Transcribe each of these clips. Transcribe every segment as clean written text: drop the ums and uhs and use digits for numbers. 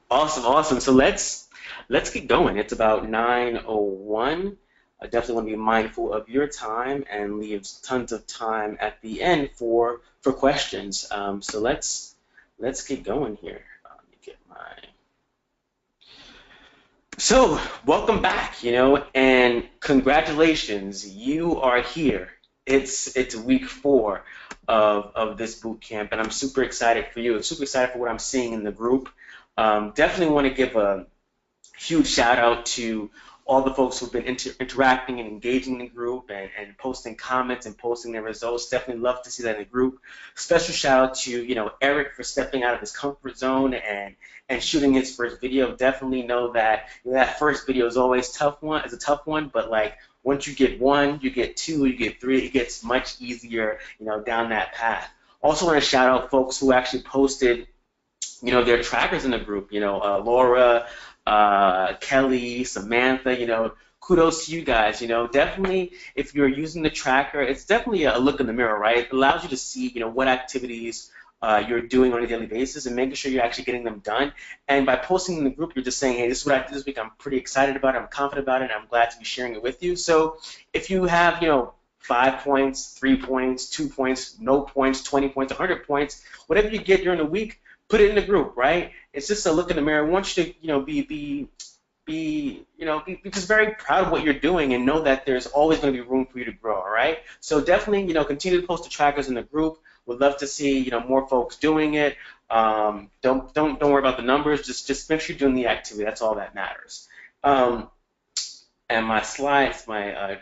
Awesome, awesome. So let's get going. It's about 9:01. I definitely want to be mindful of your time and leave tons of time at the end for questions. So let's get going here. Let me get my So, welcome back, and congratulations, you are here. It's week 4 of this boot camp, and I'm super excited for you. I'm super excited for what I'm seeing in the group. Definitely want to give a huge shout out to all the folks who've been interacting and engaging in the group and posting comments and posting their results. Definitely love to see that in the group. Special shout out to Eric for stepping out of his comfort zone and shooting his first video. Definitely know that that first video is always tough one. It's a tough one, but like once you get one, you get two, you get three, it gets much easier, down that path. Also want to shout out folks who actually posted their trackers in the group, Laura, Kelly, Samantha, kudos to you guys, definitely if you're using the tracker, it's definitely a look in the mirror, right? It allows you to see, what activities you're doing on a daily basis and making sure you're actually getting them done. And by posting in the group, you're just saying, hey, this is what I did this week. I'm pretty excited about it. I'm confident about it. And I'm glad to be sharing it with you. So if you have, 5 points, 3 points, 2 points, no points, 20 points, 100 points, whatever you get during the week, put it in the group, right? It's just a look in the mirror. I want you to, be just very proud of what you're doing and know that there's always going to be room for you to grow, all right? So definitely, continue to post the trackers in the group. Would love to see, more folks doing it. Don't worry about the numbers. Just make sure you're doing the activity. That's all that matters. Um, and my slides, my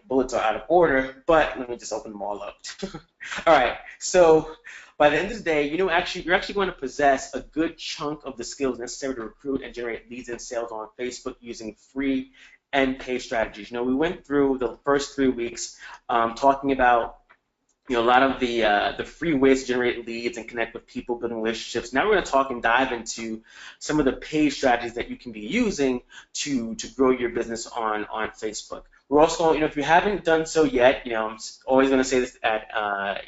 bullets are out of order, but let me just open them all up. All right, so by the end of the day, you're actually going to possess a good chunk of the skills necessary to recruit and generate leads and sales on Facebook using free and paid strategies. We went through the first 3 weeks talking about a lot of the free ways to generate leads and connect with people, building relationships. Now we're going to talk and dive into some of the paid strategies that you can be using to grow your business on Facebook. We're also, if you haven't done so yet, I'm always going to say this at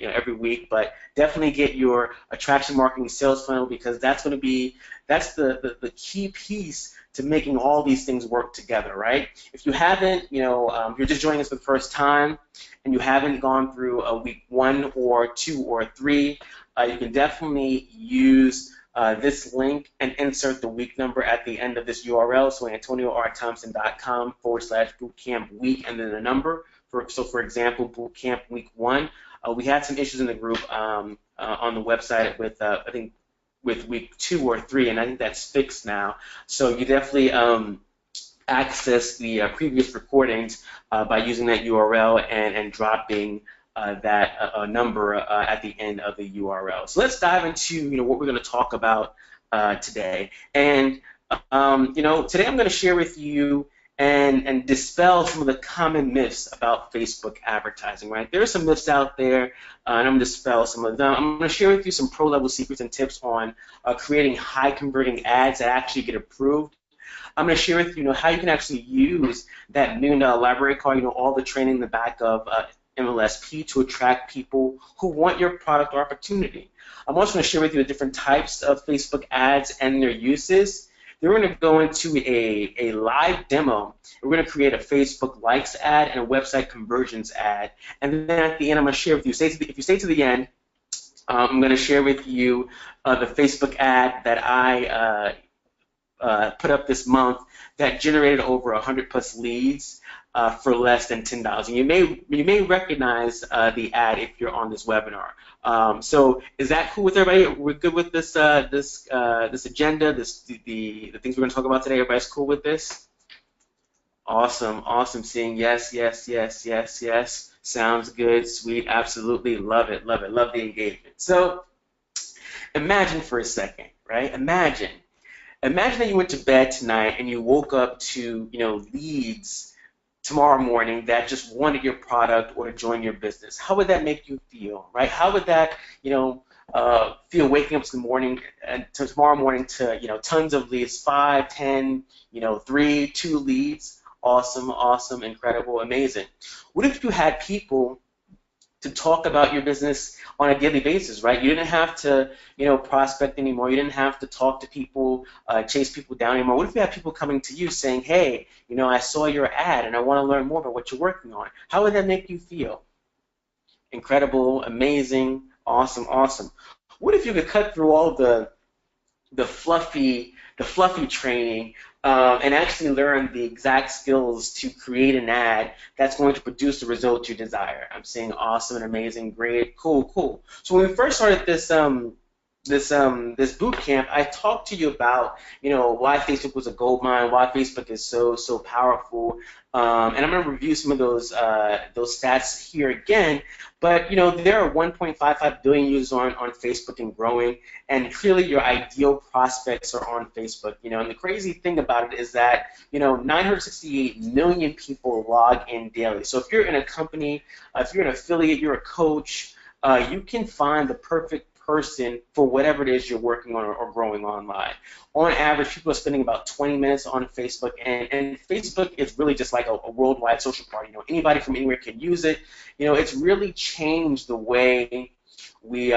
every week, but definitely get your attraction marketing sales funnel because that's the key piece to making all these things work together, right? If you haven't, if you're just joining us for the first time and you haven't gone through a week 1 or 2 or 3, you can definitely use this link and insert the week number at the end of this URL. So AntonioRThompson.com/bootcamp week and then the number. For example, bootcamp week 1. We had some issues in the group on the website with I think with week 2 or 3, and I think that's fixed now. So you definitely access the previous recordings by using that URL and dropping that number at the end of the URL. So let's dive into what we're going to talk about today. And today I'm going to share with you and dispel some of the common myths about Facebook advertising, right? There are some myths out there, and I'm going to dispel some of them. I'm going to share with you some pro-level secrets and tips on creating high-converting ads that actually get approved. I'm going to share with you, how you can actually use that $1 million library card, all the training in the back of MLSP to attract people who want your product or opportunity. I'm also going to share with you the different types of Facebook ads and their uses. Then we're going to go into a live demo. We're going to create a Facebook likes ad and a website conversions ad. And then at the end, I'm going to share with you, if you stay to the end, I'm going to share with you the Facebook ad that I put up this month that generated over 100 plus leads for less than $10. And you may recognize the ad if you're on this webinar. So is that cool with everybody? We're good with this this agenda, the things we're going to talk about today. Everybody's cool with this? Awesome, awesome. Seeing yes, yes, yes, yes, yes. Sounds good, sweet, absolutely, love it, love the engagement. So imagine for a second, right? Imagine that you went to bed tonight and you woke up to, leads tomorrow morning that just wanted your product or to join your business. How would that make you feel, right? How would that, feel waking up tomorrow morning to, tons of leads, 5, 10, 3, 2 leads? Awesome, awesome, incredible, amazing. What if you had people to talk about your business on a daily basis, right? You didn't have to, prospect anymore. You didn't have to talk to people, chase people down anymore. What if you have people coming to you saying, hey, I saw your ad and I want to learn more about what you're working on? How would that make you feel? Incredible, amazing, awesome, awesome. What if you could cut through all the fluffy training and actually learn the exact skills to create an ad that's going to produce the result you desire? I'm saying awesome and amazing, great, cool, cool. So when we first started this boot camp, I talked to you about why Facebook was a gold mine, why Facebook is so powerful, and I'm going to review some of those stats here again. But there are 1.55 billion users on Facebook and growing, and clearly your ideal prospects are on Facebook. And the crazy thing about it is that 968 million people log in daily. So if you're in a company, if you're an affiliate, you're a coach, you can find the perfect person for whatever it is you're working on or growing online. On average, people are spending about 20 minutes on Facebook, and Facebook is really just like a worldwide social party. Anybody from anywhere can use it. It's really changed the way we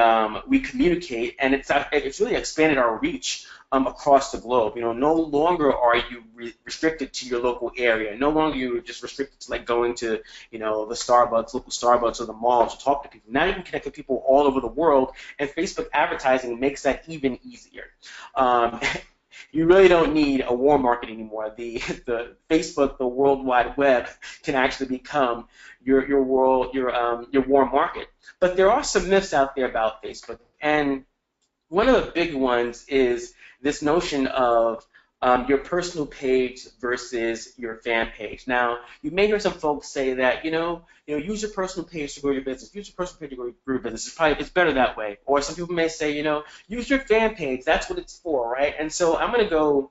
communicate, and it's really expanded our reach across the globe. No longer are you restricted to your local area. No longer you're just restricted to like going to the local Starbucks or the mall to talk to people. Now you can connect with people all over the world, and Facebook advertising makes that even easier. You really don't need a warm market anymore. The Facebook, the World Wide Web, can actually become your warm market. But there are some myths out there about Facebook, and one of the big ones is this notion of your personal page versus your fan page. Now, you may hear some folks say that, use your personal page to grow your business. Use your personal page to grow your business. It's better that way. Or some people may say, use your fan page. That's what it's for, right? And so I'm going to go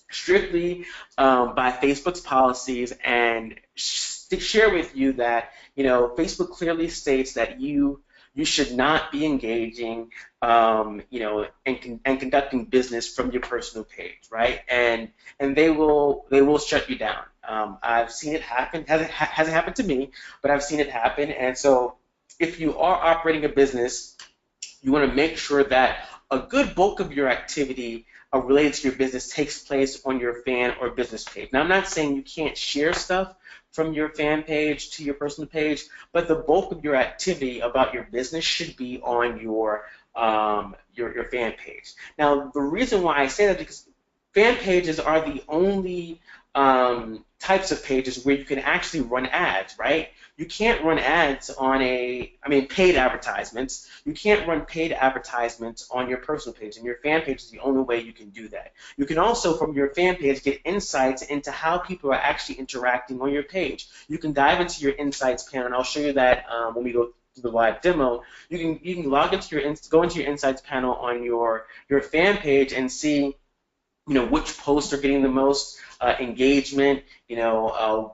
strictly by Facebook's policies and share with you that, Facebook clearly states that you should not be engaging, and conducting business from your personal page, right? And they will shut you down. I've seen it happen. Hasn't happened to me, but I've seen it happen. And so, if you are operating a business, you want to make sure that a good bulk of your activity related to your business takes place on your fan or business page. Now, I'm not saying you can't share stuff from your fan page to your personal page, but the bulk of your activity about your business should be on your fan page. Now, the reason why I say that is because fan pages are the only types of pages where you can actually run ads, right? You can't run ads on paid advertisements. You can't run paid advertisements on your personal page, and your fan page is the only way you can do that. You can also, from your fan page, get insights into how people are actually interacting on your page. You can dive into your insights panel, and I'll show you that when we go through the live demo. You can log into go into your insights panel on your fan page and see which posts are getting the most engagement,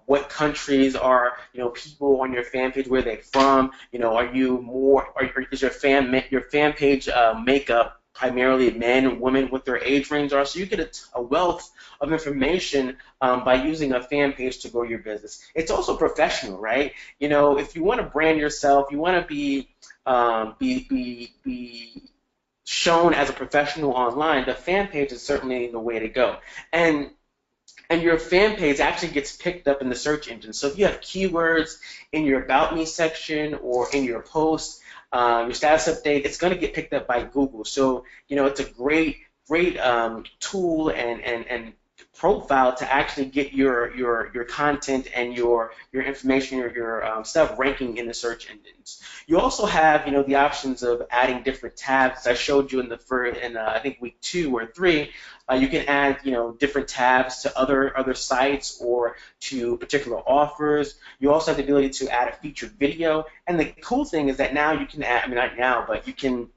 what countries are, people on your fan page, where they're from, is your fan page makeup primarily men and women, what their age range are, so you get a wealth of information by using a fan page to grow your business. It's also professional, right? If you want to brand yourself, you want to be shown as a professional online, the fan page is certainly the way to go. And your fan page actually gets picked up in the search engine. So if you have keywords in your About Me section or in your post, your status update, it's going to get picked up by Google. So it's a great tool and profile to actually get your content and your information or your stuff ranking in the search engines. You also have the options of adding different tabs. I showed you in I think week 2 or 3. You can add different tabs to other sites or to particular offers. You also have the ability to add a featured video. And the cool thing is that now you can add, not now, but you can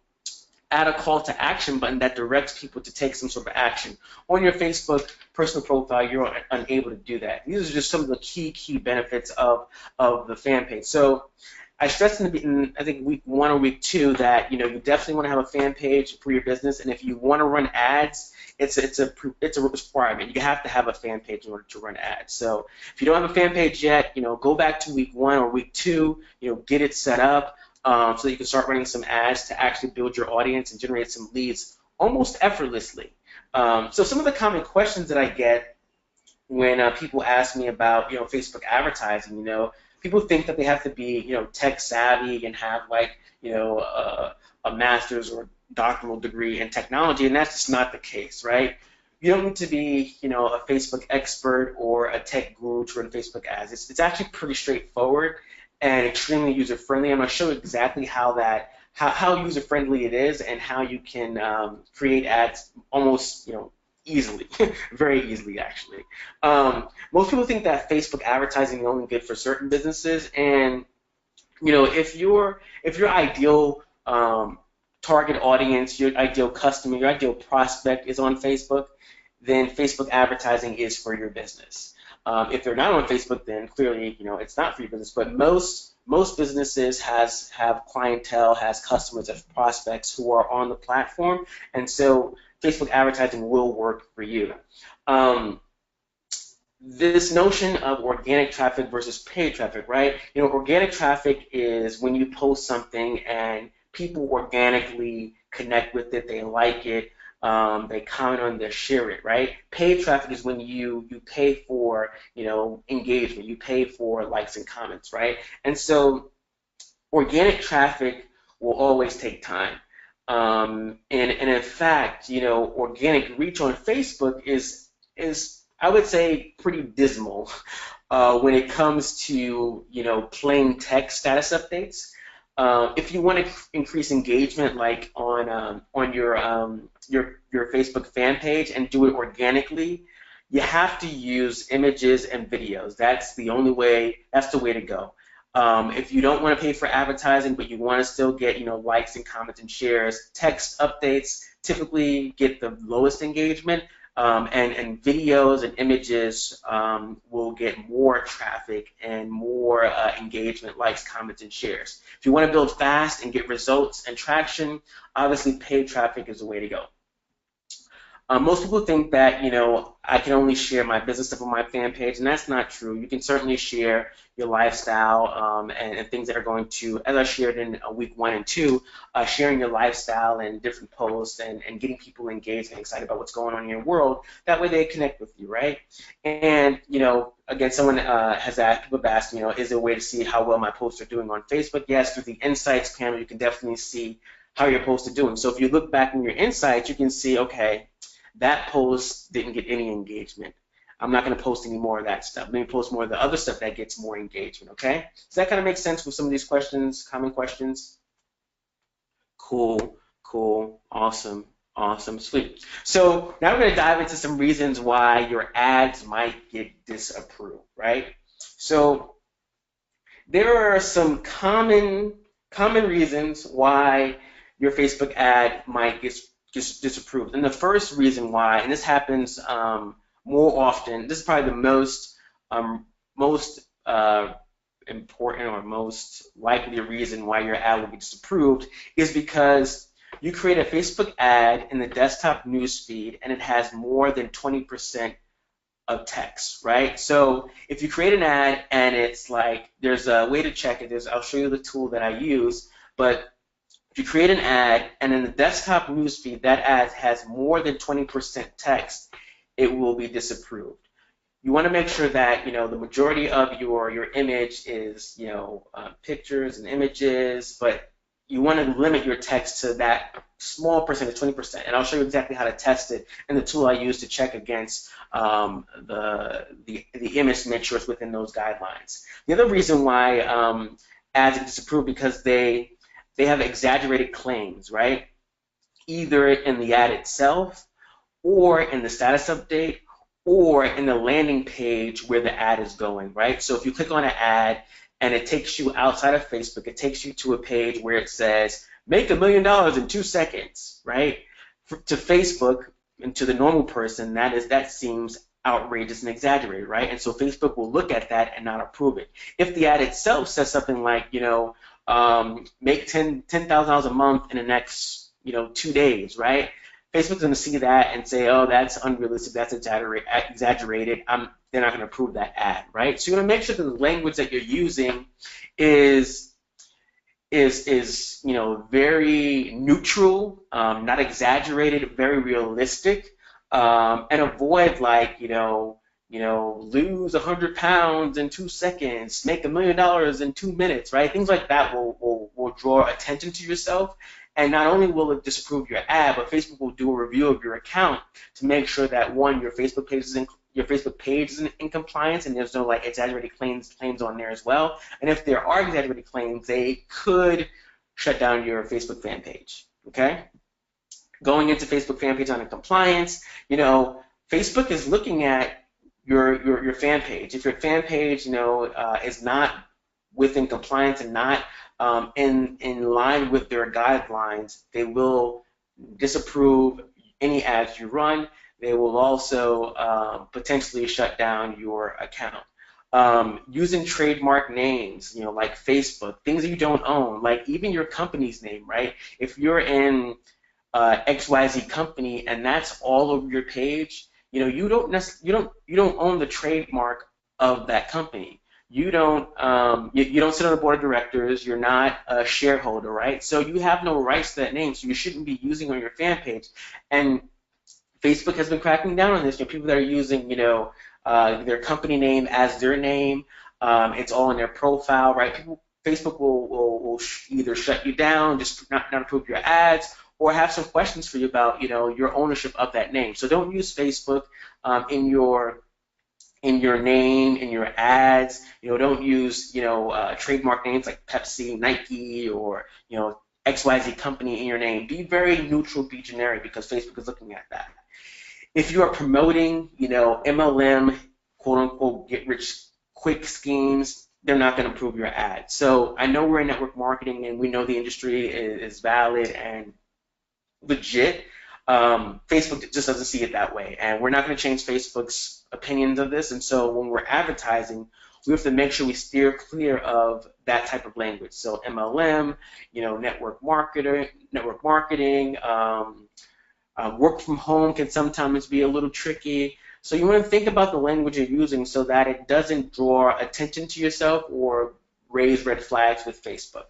add a call to action button that directs people to take some sort of action. On your Facebook personal profile, you're unable to do that. These are just some of the key benefits of the fan page. So I stressed in I think week 1 or week 2 that you definitely want to have a fan page for your business, and if you want to run ads it's a requirement. You have to have a fan page in order to run ads. So if you don't have a fan page yet, go back to week 1 or week 2, get it set up so that you can start running some ads to actually build your audience and generate some leads almost effortlessly. So some of the common questions that I get when people ask me about Facebook advertising, people think that they have to be tech savvy and have a master's or doctoral degree in technology, and that's just not the case, right? You don't need to be a Facebook expert or a tech guru to run Facebook ads. It's actually pretty straightforward and extremely user friendly. I'm going to show you exactly how user friendly it is and how you can create ads almost easily, very easily actually. Most people think that Facebook advertising is only good for certain businesses, and if your ideal target audience, your ideal customer, your ideal prospect is on Facebook, then Facebook advertising is for your business. If they're not on Facebook, then clearly it's not for your business. But most businesses have clientele, has customers, have prospects who are on the platform, and so Facebook advertising will work for you. This notion of organic traffic versus paid traffic, right? Organic traffic is when you post something and people organically connect with it, they like it, they comment on it, they share it, right? Paid traffic is when you pay for engagement, you pay for likes and comments, right? And so organic traffic will always take time. And in fact, organic reach on Facebook is I would say pretty dismal when it comes to plain text status updates. If you want to increase engagement, like on your Facebook fan page and do it organically, you have to use images and videos. That's the only way. That's the way to go. If you don't want to pay for advertising, but you want to still get likes and comments and shares, text updates typically get the lowest engagement, and videos and images will get more traffic and more engagement, likes, comments, and shares. If you want to build fast and get results and traction, obviously paid traffic is the way to go. Most people think that I can only share my business stuff on my fan page, and that's not true. You can certainly share your lifestyle and things that are going to, as I shared in week 1 and 2, sharing your lifestyle and different posts and getting people engaged and excited about what's going on in your world. That way they connect with you, right? And again, someone has asked, people have asked, is there a way to see how well my posts are doing on Facebook? Yes, through the Insights panel, you can definitely see how your posts are doing. So if you look back in your Insights, you can see, okay, that post didn't get any engagement. I'm not going to post any more of that stuff. Let me post more of the other stuff that gets more engagement, okay? Does that kind of make sense with some of these questions, common questions? Cool, awesome, sweet. So now we're going to dive into some reasons why your ads might get disapproved, right? So there are some common reasons why your Facebook ad might get disapproved. And the first reason why, and this happens more often, this is probably the most important or most likely reason why your ad will be disapproved, is because you create a Facebook ad in the desktop newsfeed and it has more than 20% of text, right? So if you create an ad and it's like, there's a way to check it. I'll show you the tool that I use, but if you create an ad and in the desktop newsfeed that ad has more than 20% text, it will be disapproved. You want to make sure that the majority of your image is pictures and images, but you want to limit your text to that small percentage, 20%. And I'll show you exactly how to test it and the tool I use to check against the image to make sure it's within those guidelines. The other reason why ads are disapproved because they have exaggerated claims, right? Either in the ad itself, or in the status update, or in the landing page where the ad is going, right? So if you click on an ad and it takes you outside of Facebook, it takes you to a page where it says, make $1 million in 2 seconds, right? To Facebook and to the normal person, that seems outrageous and exaggerated, right? And so Facebook will look at that and not approve it. If the ad itself says something like, make $10,000 a month in the next 2 days, right? Facebook's going to see that and say, oh, that's unrealistic, that's exaggerated. They're not going to approve that ad, right? So you want to make sure that the language that you're using is very neutral, not exaggerated, very realistic, and avoid like lose 100 pounds in 2 seconds, make $1 million in 2 minutes, right? Things like that will draw attention to yourself. And not only will it disapprove your ad, but Facebook will do a review of your account to make sure that, one, your Facebook page is in compliance and there's no like exaggerated claims on there as well. And if there are exaggerated claims, they could shut down your Facebook fan page. Okay? Going into Facebook fan page on compliance, Facebook is looking at your fan page. If your fan page, is not within compliance and not in line with their guidelines, they will disapprove any ads you run. They will also potentially shut down your account. Using trademark names, like Facebook, things that you don't own, like even your company's name, right? If you're in XYZ company and that's all over your page, you don't own the trademark of that company. You don't sit on the board of directors. You're not a shareholder, right? So you have no rights to that name. So you shouldn't be using on your fan page. And Facebook has been cracking down on this. People that are using their company name as their name. It's all in their profile, right? Facebook will either shut you down, just not approve your ads, or have some questions for you about your ownership of that name. So don't use Facebook in your name, in your ads. Don't use trademark names like Pepsi, Nike, or XYZ company in your name. Be very neutral, be generic, because Facebook is looking at that. If you are promoting MLM, quote unquote, get rich quick schemes, they're not going to approve your ad. So I know we're in network marketing and we know the industry is valid and legit. Facebook just doesn't see it that way, and we're not going to change Facebook's opinions of this. And so when we're advertising, we have to make sure we steer clear of that type of language. So MLM, network marketing, work from home can sometimes be a little tricky. So you want to think about the language you're using so that it doesn't draw attention to yourself or raise red flags with Facebook.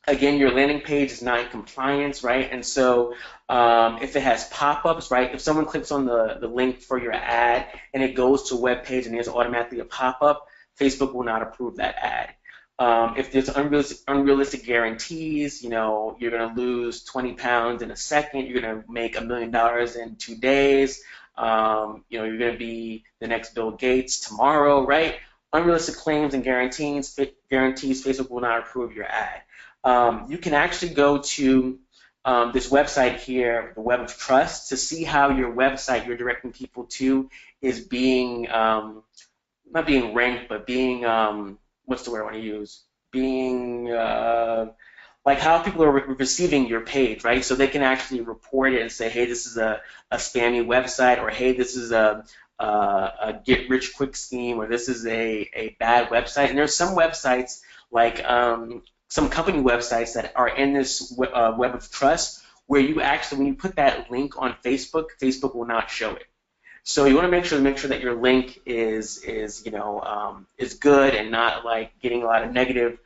Again, your landing page is not in compliance, right? And so if it has pop-ups, right, if someone clicks on the link for your ad and it goes to a web page and there's automatically a pop-up, Facebook will not approve that ad. If there's unrealistic guarantees, you're going to lose 20 pounds in a second, you're going to make $1 million in 2 days, you're going to be the next Bill Gates tomorrow, right? Unrealistic claims and guarantees, Facebook will not approve your ad. You can actually go to this website here, the Web of Trust, to see how your website you're directing people to is being, not being ranked, but being, what's the word I want to use? Being, like how people are receiving your page, right? So they can actually report it and say, hey, this is a spammy website, or hey, this is a get-rich-quick scheme, or this is a bad website. And there's some websites, like some company websites that are in this Web of Trust, where you actually, when you put that link on Facebook, Facebook will not show it. So you want to make sure that your link is good and not like getting a lot of negative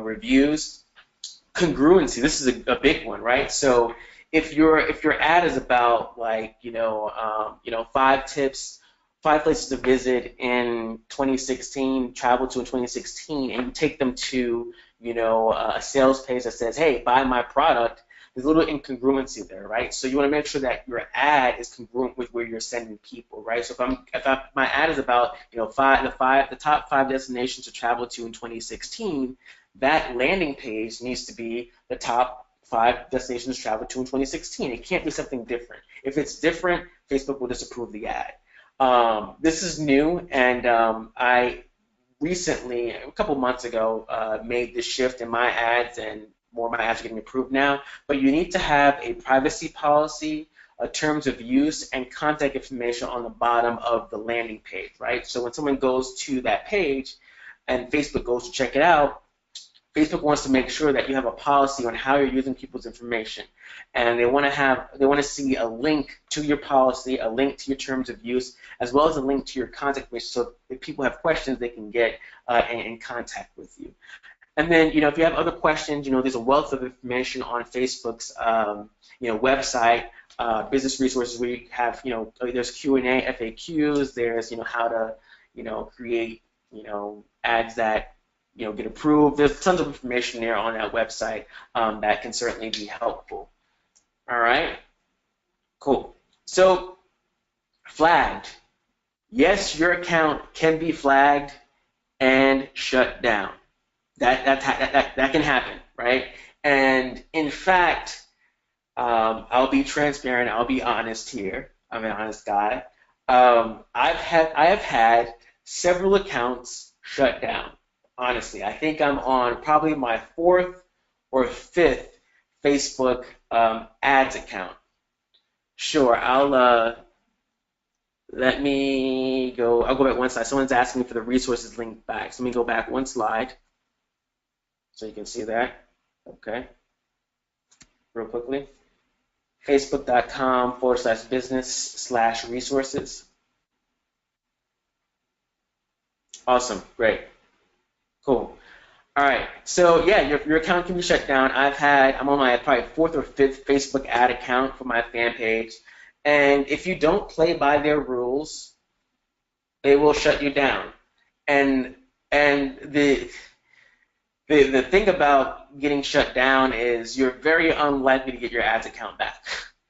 reviews. Congruency, this is a big one, right? So if your ad is about like 5 tips, 5 places to visit in 2016, travel to in 2016, and you take them to a sales page that says, hey, buy my product, there's a little incongruency there, right? So you want to make sure that your ad is congruent with where you're sending people, right? So if my ad is about the top 5 destinations to travel to in 2016, that landing page needs to be the top 5 destinations to travel to in 2016. It can't be something different. If it's different, Facebook will disapprove the ad. This is new, and I recently, a couple months ago, made this shift in my ads, and more of my ads are getting approved now. But you need to have a privacy policy, terms of use, and contact information on the bottom of the landing page, right? So when someone goes to that page and Facebook goes to check it out, Facebook wants to make sure that you have a policy on how you're using people's information, and they want to see a link to your policy, a link to your terms of use, as well as a link to your contact information, so if people have questions, they can get in contact with you. And then, if you have other questions, there's a wealth of information on Facebook's, website, business resources, where you have, there's Q&A, FAQs, there's, how to, create, ads that, get approved. There's tons of information there on that website that can certainly be helpful. All right, cool. So, flagged. Yes, your account can be flagged and shut down. That can happen, right? And in fact, I'll be transparent. I'll be honest here. I'm an honest guy. I have had several accounts shut down. Honestly, I think I'm on probably my 4th or 5th Facebook ads account. Sure, I'll go back one slide. Someone's asking me for the resources link back. So let me go back one slide so you can see that. Okay, real quickly. Facebook.com/business/resources. Awesome, great, cool. All right, so yeah, your account can be shut down. I'm on my probably 4th or 5th Facebook ad account for my fan page, and if you don't play by their rules, they will shut you down. And the thing about getting shut down is you're very unlikely to get your ads account back.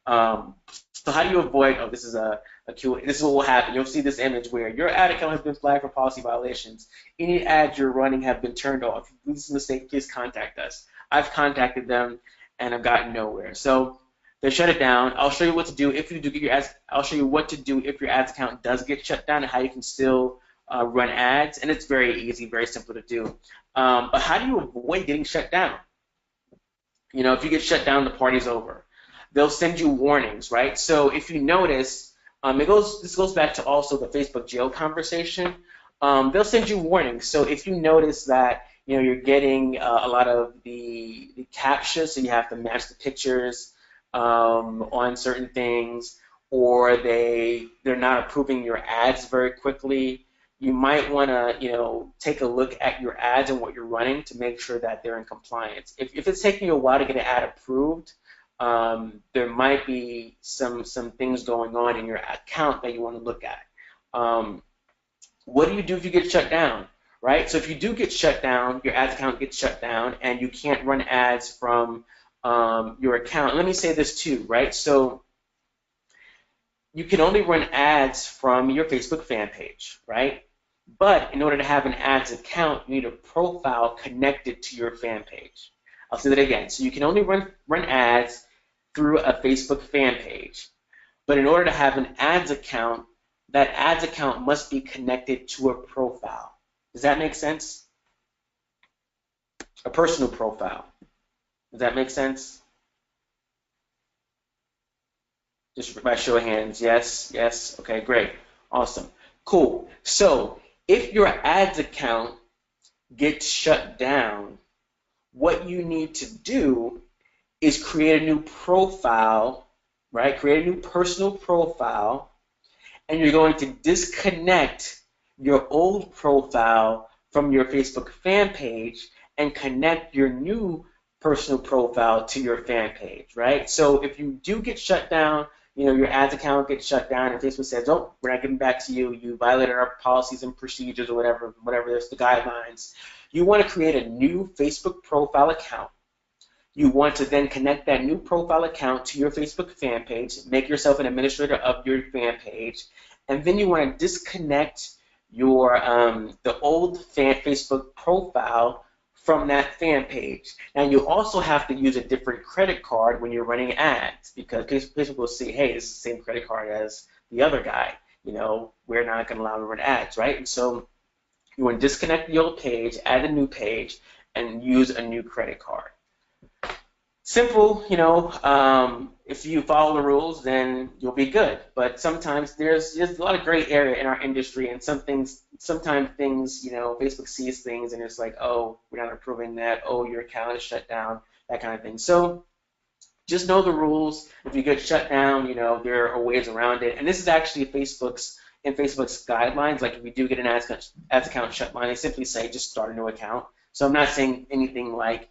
So how do you avoid? Oh, this is this is what will happen. You'll see this image where your ad account has been flagged for policy violations. Any ads you're running have been turned off. If this is a mistake, please contact us. I've contacted them and I've gotten nowhere. So they shut it down. I'll show you what to do if you do get your ads. I'll show you what to do if your ads account does get shut down and how you can still run ads. And it's very easy, very simple to do. But how do you avoid getting shut down? If you get shut down, the party's over. They'll send you warnings, right? So if you notice, this goes back to also the Facebook jail conversation. They'll send you warnings. So if you notice that you're getting a lot of the captcha, so you have to match the pictures on certain things, or they're not approving your ads very quickly, you might want to take a look at your ads and what you're running to make sure that they're in compliance. If it's taking you a while to get an ad approved, there might be some things going on in your account that you want to look at. What do you do if you get shut down, right? So if you do get shut down, your ads account gets shut down, and you can't run ads from your account. Let me say this too, right? So you can only run ads from your Facebook fan page, right? But in order to have an ads account, you need a profile connected to your fan page. I'll say that again. So you can only run ads through a Facebook fan page. But in order to have an ads account, that ads account must be connected to a profile. Does that make sense? A personal profile. Does that make sense? Just by show of hands. Yes, yes. Okay, great. Awesome. Cool. So if your ads account gets shut down, what you need to do is create a new profile, right? Create a new personal profile, and you're going to disconnect your old profile from your Facebook fan page and connect your new personal profile to your fan page, right? So if you do get shut down, your ads account gets shut down and Facebook says, oh, we're not getting back to you, you violated our policies and procedures or whatever there's the guidelines. You want to create a new Facebook profile account. You want to then connect that new profile account to your Facebook fan page, make yourself an administrator of your fan page, and then you want to disconnect your the old Facebook profile from that fan page. Now you also have to use a different credit card when you're running ads, because Facebook will see, hey, this is the same credit card as the other guy. We're not going to allow him to run ads, right? And so you want to disconnect the old page, add a new page, and use a new credit card. simple, if you follow the rules, then you'll be good. But sometimes there's a lot of gray area in our industry, and sometimes things, Facebook sees things, and it's like, oh, we're not approving that. Oh, your account is shut down, that kind of thing. So just know the rules. If you get shut down, there are ways around it. And this is actually Facebook's guidelines. Like if you do get an ads account shut down, they simply say just start a new account. So I'm not saying anything like,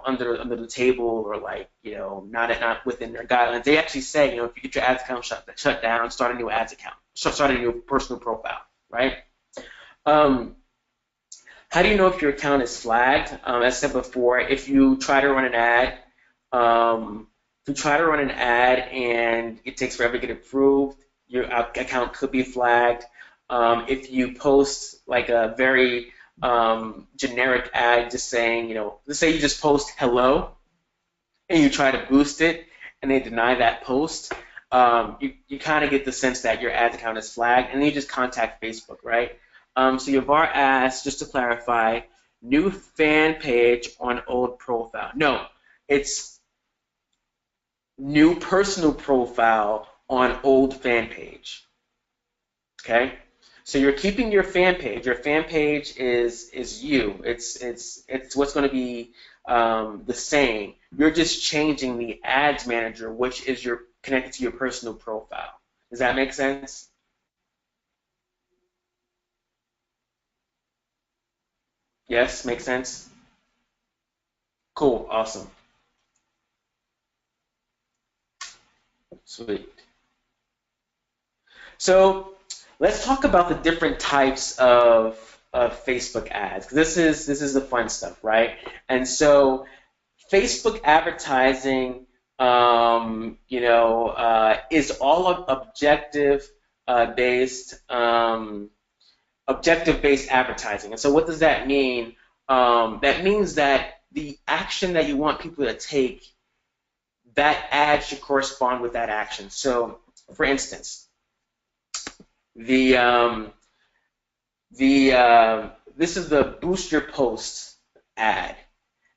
under the table or like, not within their guidelines. They actually say, if you get your ads account shut down, start a new ads account, start a new personal profile, right? How do you know if your account is flagged? As I said before, if you try to run an ad, and it takes forever to get approved, your account could be flagged. If you post like a very generic ad just saying, let's say you just post hello and you try to boost it and they deny that post, you kind of get the sense that your ads account is flagged, and then you just contact Facebook, right? So your VAR asks, just to clarify, new fan page on old profile. No, it's new personal profile on old fan page. Okay? So you're keeping your fan page. Your fan page is you. It's what's going to be the same. You're just changing the ads manager, which is connected to your personal profile. Does that make sense? Yes, makes sense? Cool, awesome. Sweet. So let's talk about the different types of Facebook ads. 'Cause this is the fun stuff, right? And so Facebook advertising, is all objective based. Objective-based advertising. And so what does that mean? That means that the action that you want people to take, that ad should correspond with that action. So, for instance, the this is the Boost Your Post ad.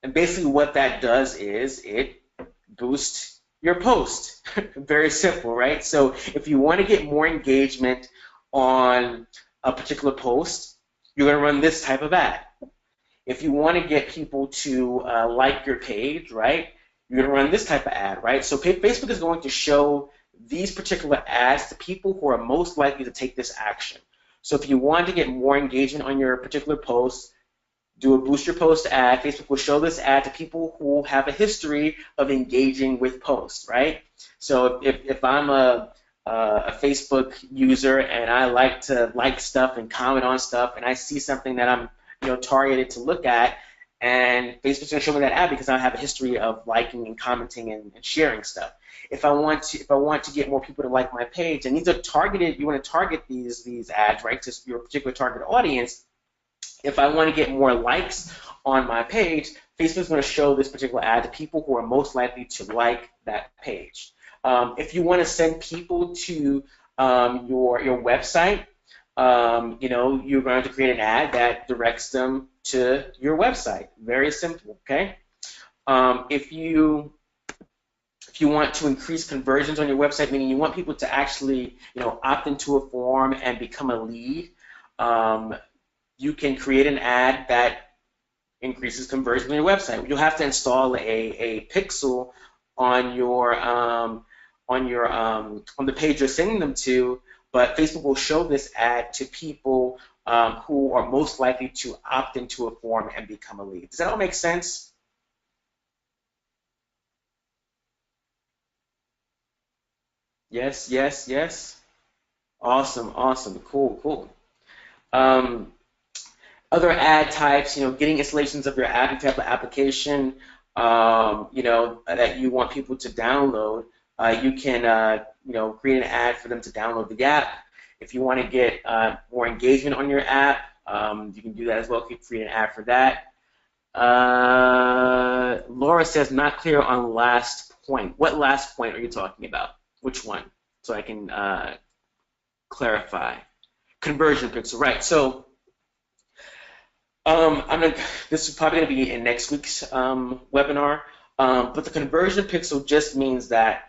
And basically what that does is it boosts your post. Very simple, right? So if you want to get more engagement on a particular post, you're going to run this type of ad. If you want to get people to like your page, right, you're going to run this type of ad, right? So Facebook is going to show these particular ads to people who are most likely to take this action. So if you want to get more engagement on your particular post, do a Boost Your Post ad. Facebook will show this ad to people who have a history of engaging with posts, right? So if I'm a Facebook user and I like to like stuff and comment on stuff, and I see something that I'm targeted to look at, and Facebook's going to show me that ad because I have a history of liking and commenting and sharing stuff. If I want to get more people to like my page, and these are targeted, you want to target these ads, right, to your particular target audience. If I want to get more likes on my page, Facebook's going to show this particular ad to people who are most likely to like that page. If you want to send people to your website, you're going to create an ad that directs them to your website. Very simple, okay? If you want to increase conversions on your website, meaning you want people to actually, opt into a form and become a lead, you can create an ad that increases conversion on your website. You'll have to install a pixel on the page you're sending them to, but Facebook will show this ad to people who are most likely to opt into a form and become a lead. Does that all make sense? Yes, yes, yes. Awesome, awesome, cool, cool. Um, Other ad types, getting installations of your ad into the application, that you want people to download. You can, create an ad for them to download the app. If you want to get more engagement on your app, you can do that as well. You can create an ad for that. Laura says, not clear on last point. What last point are you talking about? Which one? So I can clarify. Conversion pixel, right. So This is probably going to be in next week's webinar. But the conversion pixel just means that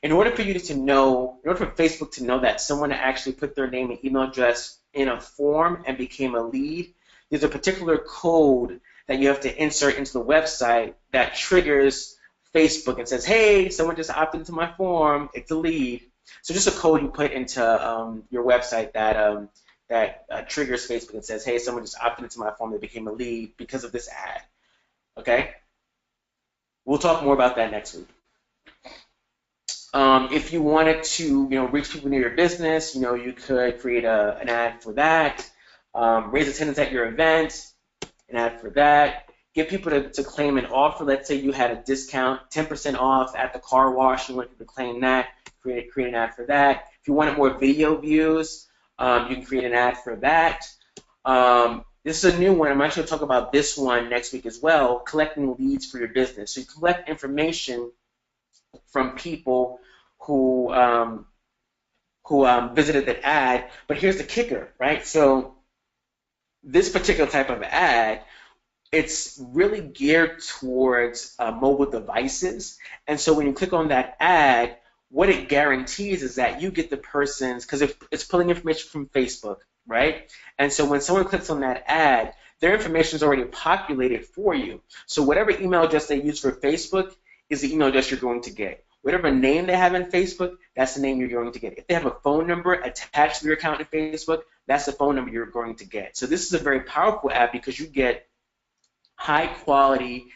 in order for you to know, in order for Facebook to know that someone actually put their name and email address in a form and became a lead, there's a particular code that you have to insert into the website that triggers Facebook and says, hey, someone just opted into my form, it's a lead. So just a code you put into your website that triggers Facebook and says, hey, someone just opted into my form, they became a lead because of this ad. Okay? We'll talk more about that next week. If you wanted to, reach people near your business, you could create an ad for that. Raise attendance at your event, an ad for that. Get people to claim an offer. Let's say you had a discount, 10% off at the car wash. You want people to claim that. Create an ad for that. If you wanted more video views, you can create an ad for that. This is a new one. I'm actually going to talk about this one next week as well, collecting leads for your business. So you collect information from people who visited that ad, but here's the kicker, right? So this particular type of ad, it's really geared towards mobile devices, and so when you click on that ad, what it guarantees is that you get the person's, because it's pulling information from Facebook, right? And so when someone clicks on that ad, their information is already populated for you. So whatever email address they use for Facebook is the email address you're going to get. Whatever name they have in Facebook, that's the name you're going to get. If they have a phone number attached to your account in Facebook, that's the phone number you're going to get. So this is a very powerful app because you get high quality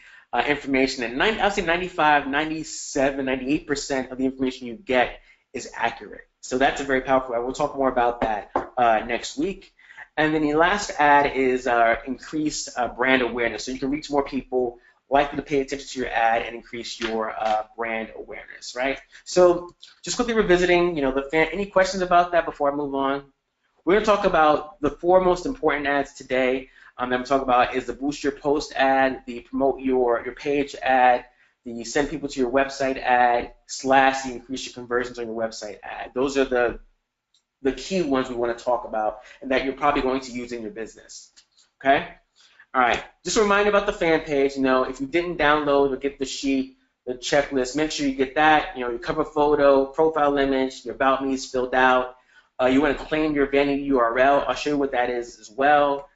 information, and I would say 95, 97, 98% of the information you get is accurate. So that's a very powerful ad. We'll talk more about that next week. And then the last ad is increased brand awareness. So you can reach more people likely to pay attention to your ad and increase your brand awareness, right? So just quickly revisiting, any questions about that before I move on? We're going to talk about the 4 most important ads today. That we'll talk about is the boost your post ad, the promote your page ad, the send people to your website ad, / the increase your conversions on your website ad. Those are the key ones we want to talk about and that you're probably going to use in your business. Okay? All right. Just a reminder about the fan page. If you didn't download or get the sheet, the checklist, make sure you get that. Your cover photo, profile image, your about me is filled out. You want to claim your vanity URL. I'll show you what that is as well.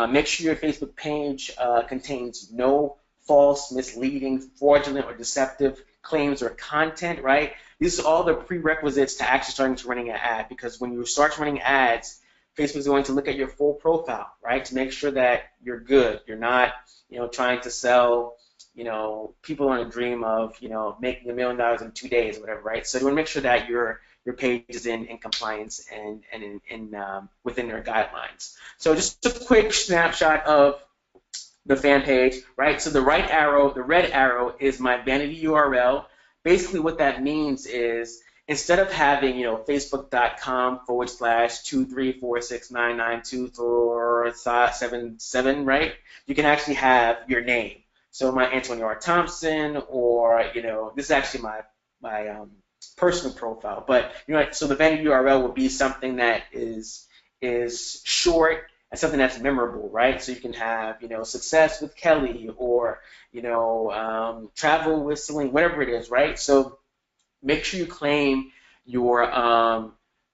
Make sure your Facebook page contains no false, misleading, fraudulent, or deceptive claims or content, right? These are all the prerequisites to actually starting to running an ad, because when you start running ads, Facebook is going to look at your full profile, right, to make sure that you're good. You're not, trying to sell, people on a dream of, making $1 million in 2 days or whatever, right? So you want to make sure that your page is in compliance and within their guidelines. So just a quick snapshot of the fan page, right? So the right arrow, the red arrow, is my vanity URL. Basically what that means is instead of having, facebook.com/23469924777, right? You can actually have your name. So my Antonio R. Thompson, or, this is actually my personal profile. But, so the vanity URL would be something that is short and something that's memorable, right? So you can have, success with Kelly, or, travel with Celine, whatever it is, right? So make sure you claim your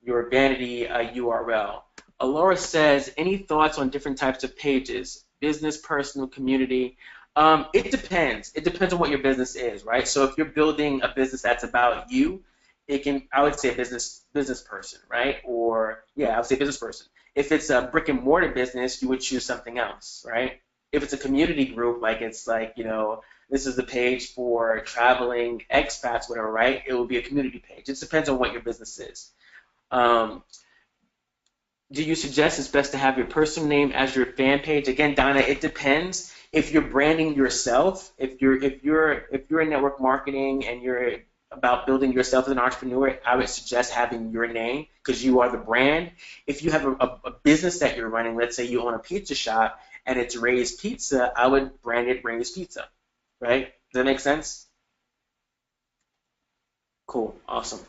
vanity URL. Alora says, any thoughts on different types of pages? Business, personal, community? It depends. It depends on what your business is, right? So if you're building a business that's about you, I would say business person, right? Or, I would say business person. If it's a brick and mortar business, you would choose something else, right? If it's a community group, this is the page for traveling expats, whatever, right? It will be a community page. It depends on what your business is. Do you suggest it's best to have your personal name as your fan page? Again, Donna, it depends. If you're branding yourself, if you're in network marketing and you're about building yourself as an entrepreneur, I would suggest having your name because you are the brand. If you have a business that you're running, let's say you own a pizza shop and it's Ray's Pizza, I would brand it Ray's Pizza, right? Does that make sense? Cool, awesome.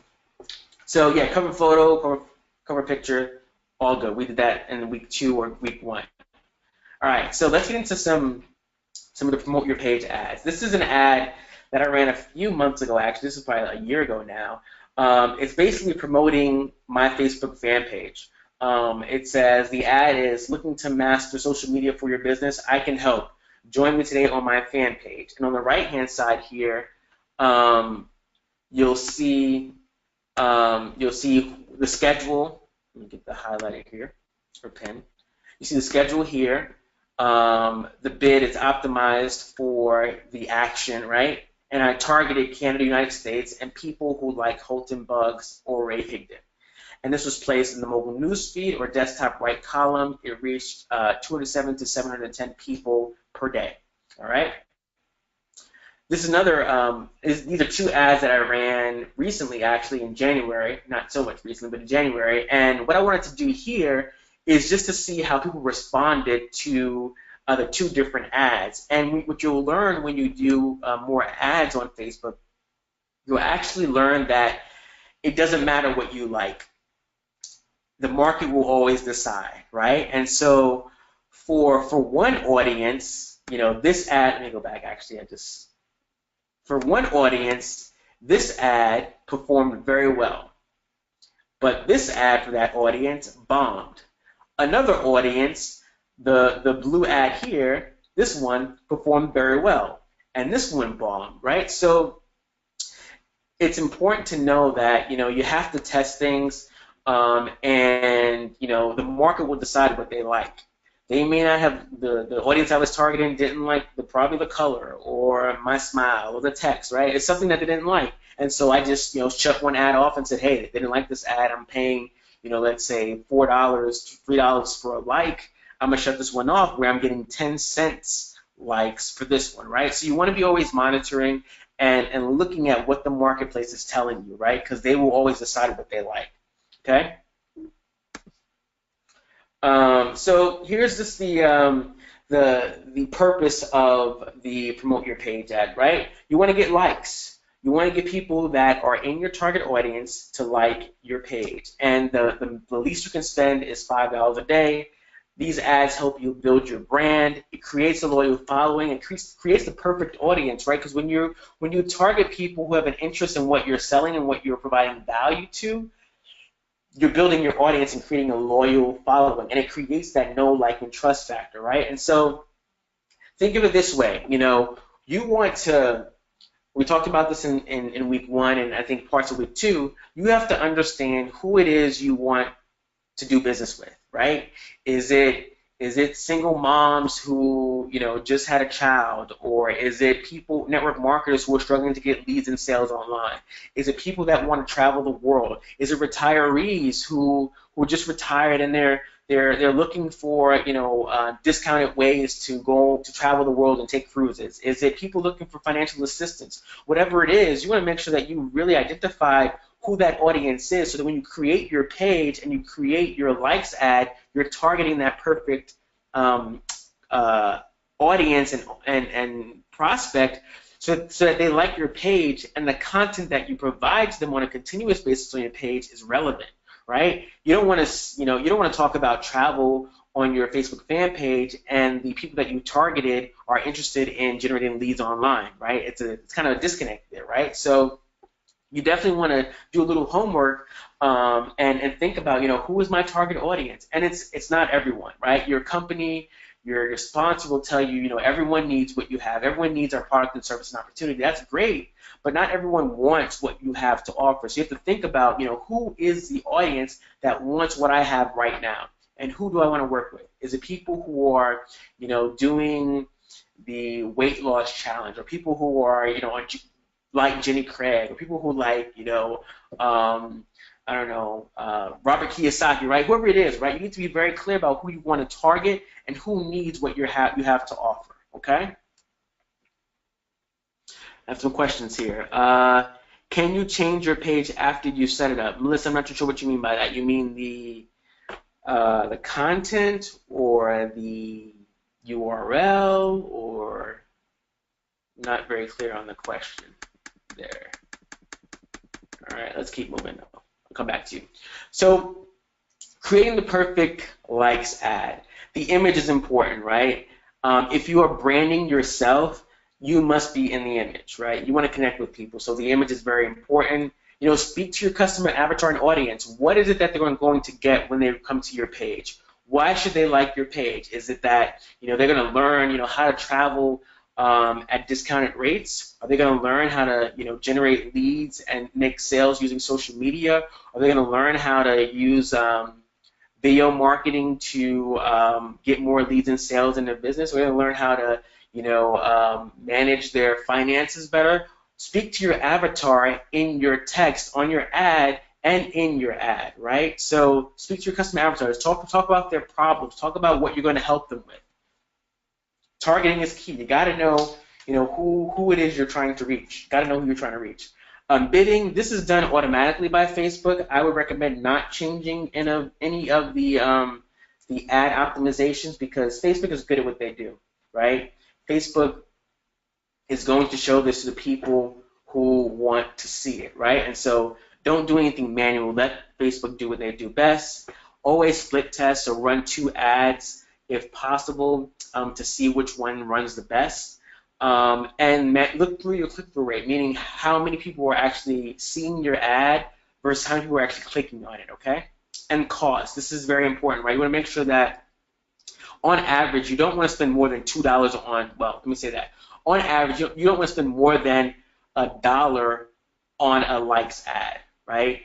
So yeah, cover photo, cover picture, all good. We did that in week 2 or week 1. All right, so let's get into some of the promote your page ads. This is an ad that I ran a few months ago. Actually, this is probably a year ago now. It's basically promoting my Facebook fan page. It says the ad is looking to master social media for your business. I can help. Join me today on my fan page. And on the right-hand side here, you'll see the schedule. Let me get the highlighter here or pen. You see the schedule here. The bid is optimized for the action, right? And I targeted Canada, United States, and people who like Holton Bugs or Ray Higdon. And this was placed in the mobile news feed or desktop right column. It reached 207 to 710 people per day. All right. This is another. These are two ads that I ran recently, actually in January. Not so much recently, but in January. And what I wanted to do here is just to see how people responded to the two different ads. And what you'll learn when you do more ads on Facebook, you'll actually learn that it doesn't matter what you like. The market will always decide, right? And so for one audience, this ad, let me go back actually, for one audience, this ad performed very well. But this ad for that audience bombed. Another audience, the blue ad here, this one performed very well. And this one bombed, right? So it's important to know that, you have to test things, and, the market will decide what they like. They may not have, the audience I was targeting didn't like probably the color or my smile or the text, right? It's something that they didn't like. And so I just, shut one ad off and said, hey, they didn't like this ad. I'm paying, let's say $4, $3 for a like. I'm going to shut this one off where I'm getting 10 cents likes for this one, right? So you want to be always monitoring and looking at what the marketplace is telling you, right? Because they will always decide what they like, okay? So here's just the purpose of the promote your page ad, right? You want to get likes. You want to get people that are in your target audience to like your page. And the least you can spend is $5 a day. These ads help you build your brand. It creates a loyal following. It creates the perfect audience, right? Because when you target people who have an interest in what you're selling and what you're providing value to, you're building your audience and creating a loyal following, and it creates that know, like, and trust factor, right? And so think of it this way, you want to, we talked about this in week 1 and I think parts of week 2, you have to understand who it is you want to do business with, right? Is it single moms who, just had a child, or is it people, network marketers who are struggling to get leads and sales online? Is it people that want to travel the world? Is it retirees who just retired and they're looking for, discounted ways to go to travel the world and take cruises? Is it people looking for financial assistance? Whatever it is, you want to make sure that you really identify who that audience is, so that when you create your page and you create your likes ad, you're targeting that perfect audience and prospect, so that they like your page, and the content that you provide to them on a continuous basis on your page is relevant, right? You don't want to talk about travel on your Facebook fan page and the people that you targeted are interested in generating leads online, right? It's kind of a disconnect there, right? So you definitely want to do a little homework and think about, who is my target audience? And it's not everyone, right? Your company, your sponsor will tell you, everyone needs what you have. Everyone needs our product and service and opportunity. That's great, but not everyone wants what you have to offer. So you have to think about, who is the audience that wants what I have right now? And who do I want to work with? Is it people who are, doing the weight loss challenge, or people who are, like Jenny Craig, or people who like, I don't know, Robert Kiyosaki, right? Whoever it is, right? You need to be very clear about who you want to target and who needs what you have to offer, okay? I have some questions here. Can you change your page after you set it up? Melissa, I'm not too sure what you mean by that. You mean the content or the URL, or not very clear on the question there. All right, let's keep moving. I'll come back to you. So Creating the perfect likes ad. The image is important, right? If you are branding yourself, you must be in the image, right? You want to connect with people, so the image is very important. You know, speak to your customer avatar and audience. What is it that they're going to get when they come to your page? Why should they like your page? Is it that, you know, they're going to learn, you know, how to travel at discounted rates? Are they going to learn how to, you know, generate leads and make sales using social media? Are they going to learn how to use video marketing to get more leads and sales in their business? We're going to learn how to, you know, manage their finances better. Speak to your avatar in your text, on your ad, and in your ad, right? So speak to your customer avatars. Talk about their problems. Talk about what you're going to help them with. Targeting is key. You got to know, you know, who it is you're trying to reach. Got to know who you're trying to reach. Bidding, this is done automatically by Facebook. I would recommend not changing any of the ad optimizations, because Facebook is good at what they do, right? Facebook is going to show this to the people who want to see it, right? And so don't do anything manual. Let Facebook do what they do best. Always split test, or run 2 ads if possible, to see which one runs the best. And look through your click-through rate, meaning how many people are actually seeing your ad versus how many people are actually clicking on it, okay? And cost. This is very important, right? You want to make sure that on average, you don't want to spend more than $2 on, well, let me say that. On average, you don't want to spend more than $1 on a likes ad, right?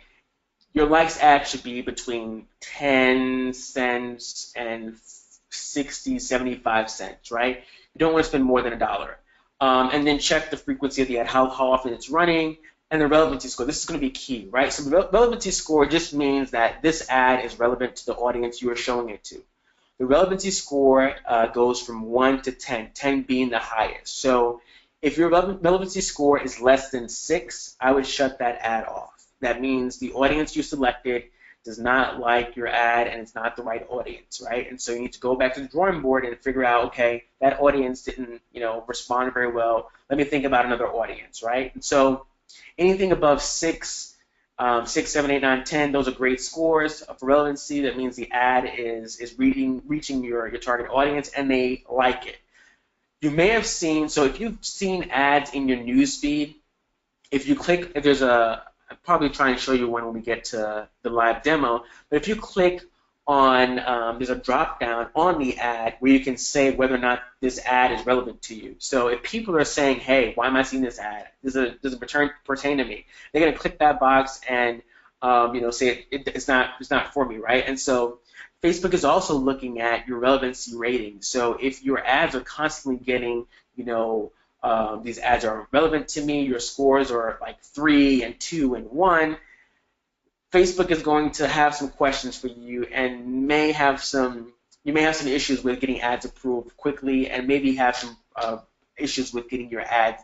Your likes ad should be between 10 cents and 60, 75 cents, right? You don't want to spend more than $1. And then check the frequency of the ad, how often it's running, and the relevancy score. This is going to be key, right? So the relevancy score just means that this ad is relevant to the audience you are showing it to. The relevancy score goes from 1 to 10, 10 being the highest. So if your relevancy score is less than 6, I would shut that ad off. That means the audience you selected does not like your ad and it's not the right audience, right? And so you need to go back to the drawing board and figure out, okay, that audience didn't, you know, respond very well. Let me think about another audience, right? And so anything above 6, 7, 8, 9, 10, those are great scores for relevancy. That means the ad is reaching your target audience and they like it. You may have seen, so if you've seen ads in your newsfeed, if there's I'm probably trying to show you one when we get to the live demo, but if you click on, there's a drop down on the ad where you can say whether or not this ad is relevant to you. So if people are saying, hey, why am I seeing this ad? Does it pertain to me? They're going to click that box and you know, say it's not for me, right? And so Facebook is also looking at your relevancy rating. So if your ads are constantly getting, you know, these ads are relevant to me, your scores are like 3 and 2 and 1, Facebook is going to have some questions for you and you may have some issues with getting ads approved quickly, and maybe have some issues with getting your ad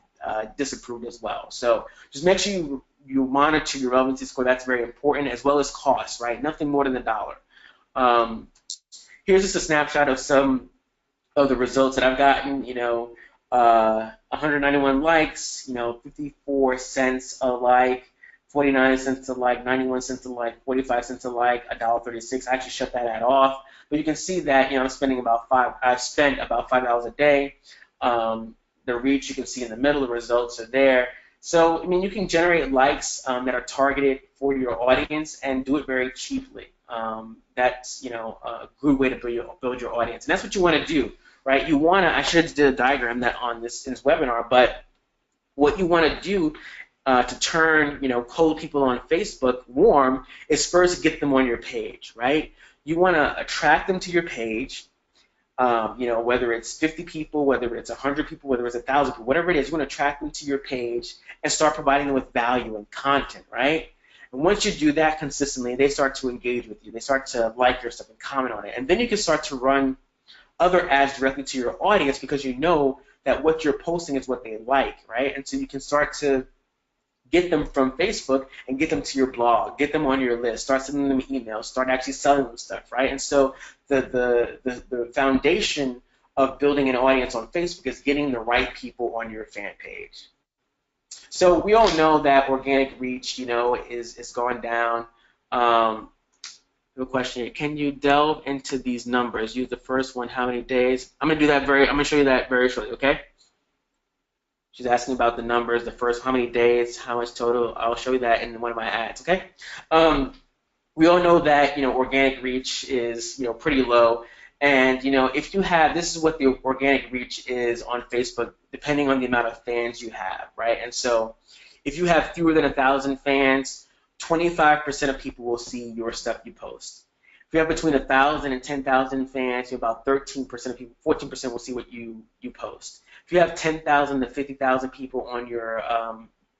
disapproved as well. So just make sure you monitor your relevancy score. That's very important, as well as cost, right? Nothing more than $1. Here's just a snapshot of some of the results that I've gotten. You know, 191 likes, you know, 54 cents a like, 49 cents a like, 91 cents a like, 45 cents a like, $1.36. I actually shut that ad off. But you can see that, you know, I've spent about $5 a day. The reach you can see in the middle, the results are there. So, I mean, you can generate likes that are targeted for your audience and do it very cheaply. That's, you know, a good way to build your audience. And that's what you want to do, right? You want to, I should have did a diagram that in this webinar, but what you want to do to turn, you know, cold people on Facebook warm is first get them on your page, right? You want to attract them to your page. You know, whether it's 50 people, whether it's 100 people, whether it's 1,000 people, whatever it is, you want to attract them to your page and start providing them with value and content, right? And once you do that consistently, they start to engage with you. They start to like your stuff and comment on it. And then you can start to run other ads directly to your audience, because you know that what you're posting is what they like, right? And so you can start to get them from Facebook and get them to your blog, get them on your list, start sending them emails, start actually selling them stuff, right? And so the foundation of building an audience on Facebook is getting the right people on your fan page. So we all know that organic reach, you know, is going down. We have a question here. Can you delve into these numbers? Use the first one, how many days? I'm gonna show you that very shortly, okay? She's asking about the numbers, the first, how many days, how much total. I'll show you that in one of my ads, okay? We all know that, organic reach is, pretty low. And, if you have, this is what the organic reach is on Facebook, depending on the amount of fans you have, right? And so if you have fewer than 1,000 fans, 25% of people will see your stuff you post. If you have between 1,000 and 10,000 fans, about 13% of people, 14% will see what you post. If you have 10,000 to 50,000 people on your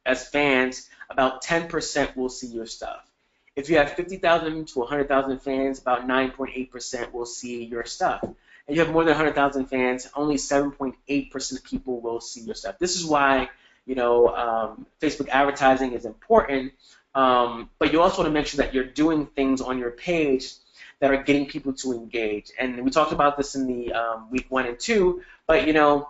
as fans, about 10% will see your stuff. If you have 50,000 to 100,000 fans, about 9.8% will see your stuff. And you have more than 100,000 fans, only 7.8% of people will see your stuff. This is why Facebook advertising is important, but you also want to make sure that you're doing things on your page that are getting people to engage. And we talked about this in the week 1 and 2, but you want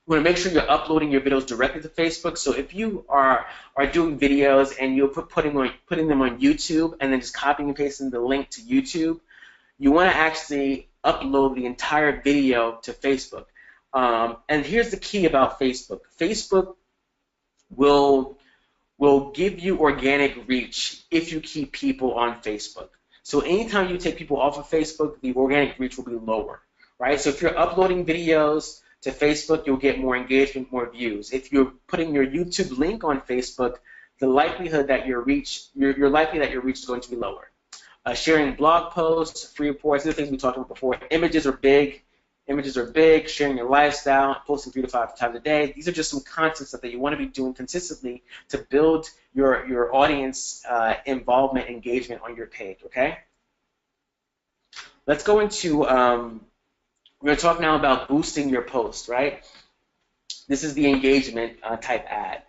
to make sure you're uploading your videos directly to Facebook. So if you are doing videos and you're putting them on YouTube and then just copying and pasting the link to YouTube, you want to actually upload the entire video to Facebook. And here's the key about Facebook. Facebook will give you organic reach if you keep people on Facebook. So anytime you take people off of Facebook, the organic reach will be lower, right? So if you're uploading videos to Facebook, you'll get more engagement, more views. If you're putting your YouTube link on Facebook, the likelihood that you're likely that your reach is going to be lower. Sharing blog posts, free reports, these are things we talked about before. Images are big. Sharing your lifestyle, posting 3 to 5 times a day. These are just some content stuff that you want to be doing consistently to build your audience involvement, engagement on your page, okay? Let's go into we're going to talk now about boosting your post, right? This is the engagement type ad.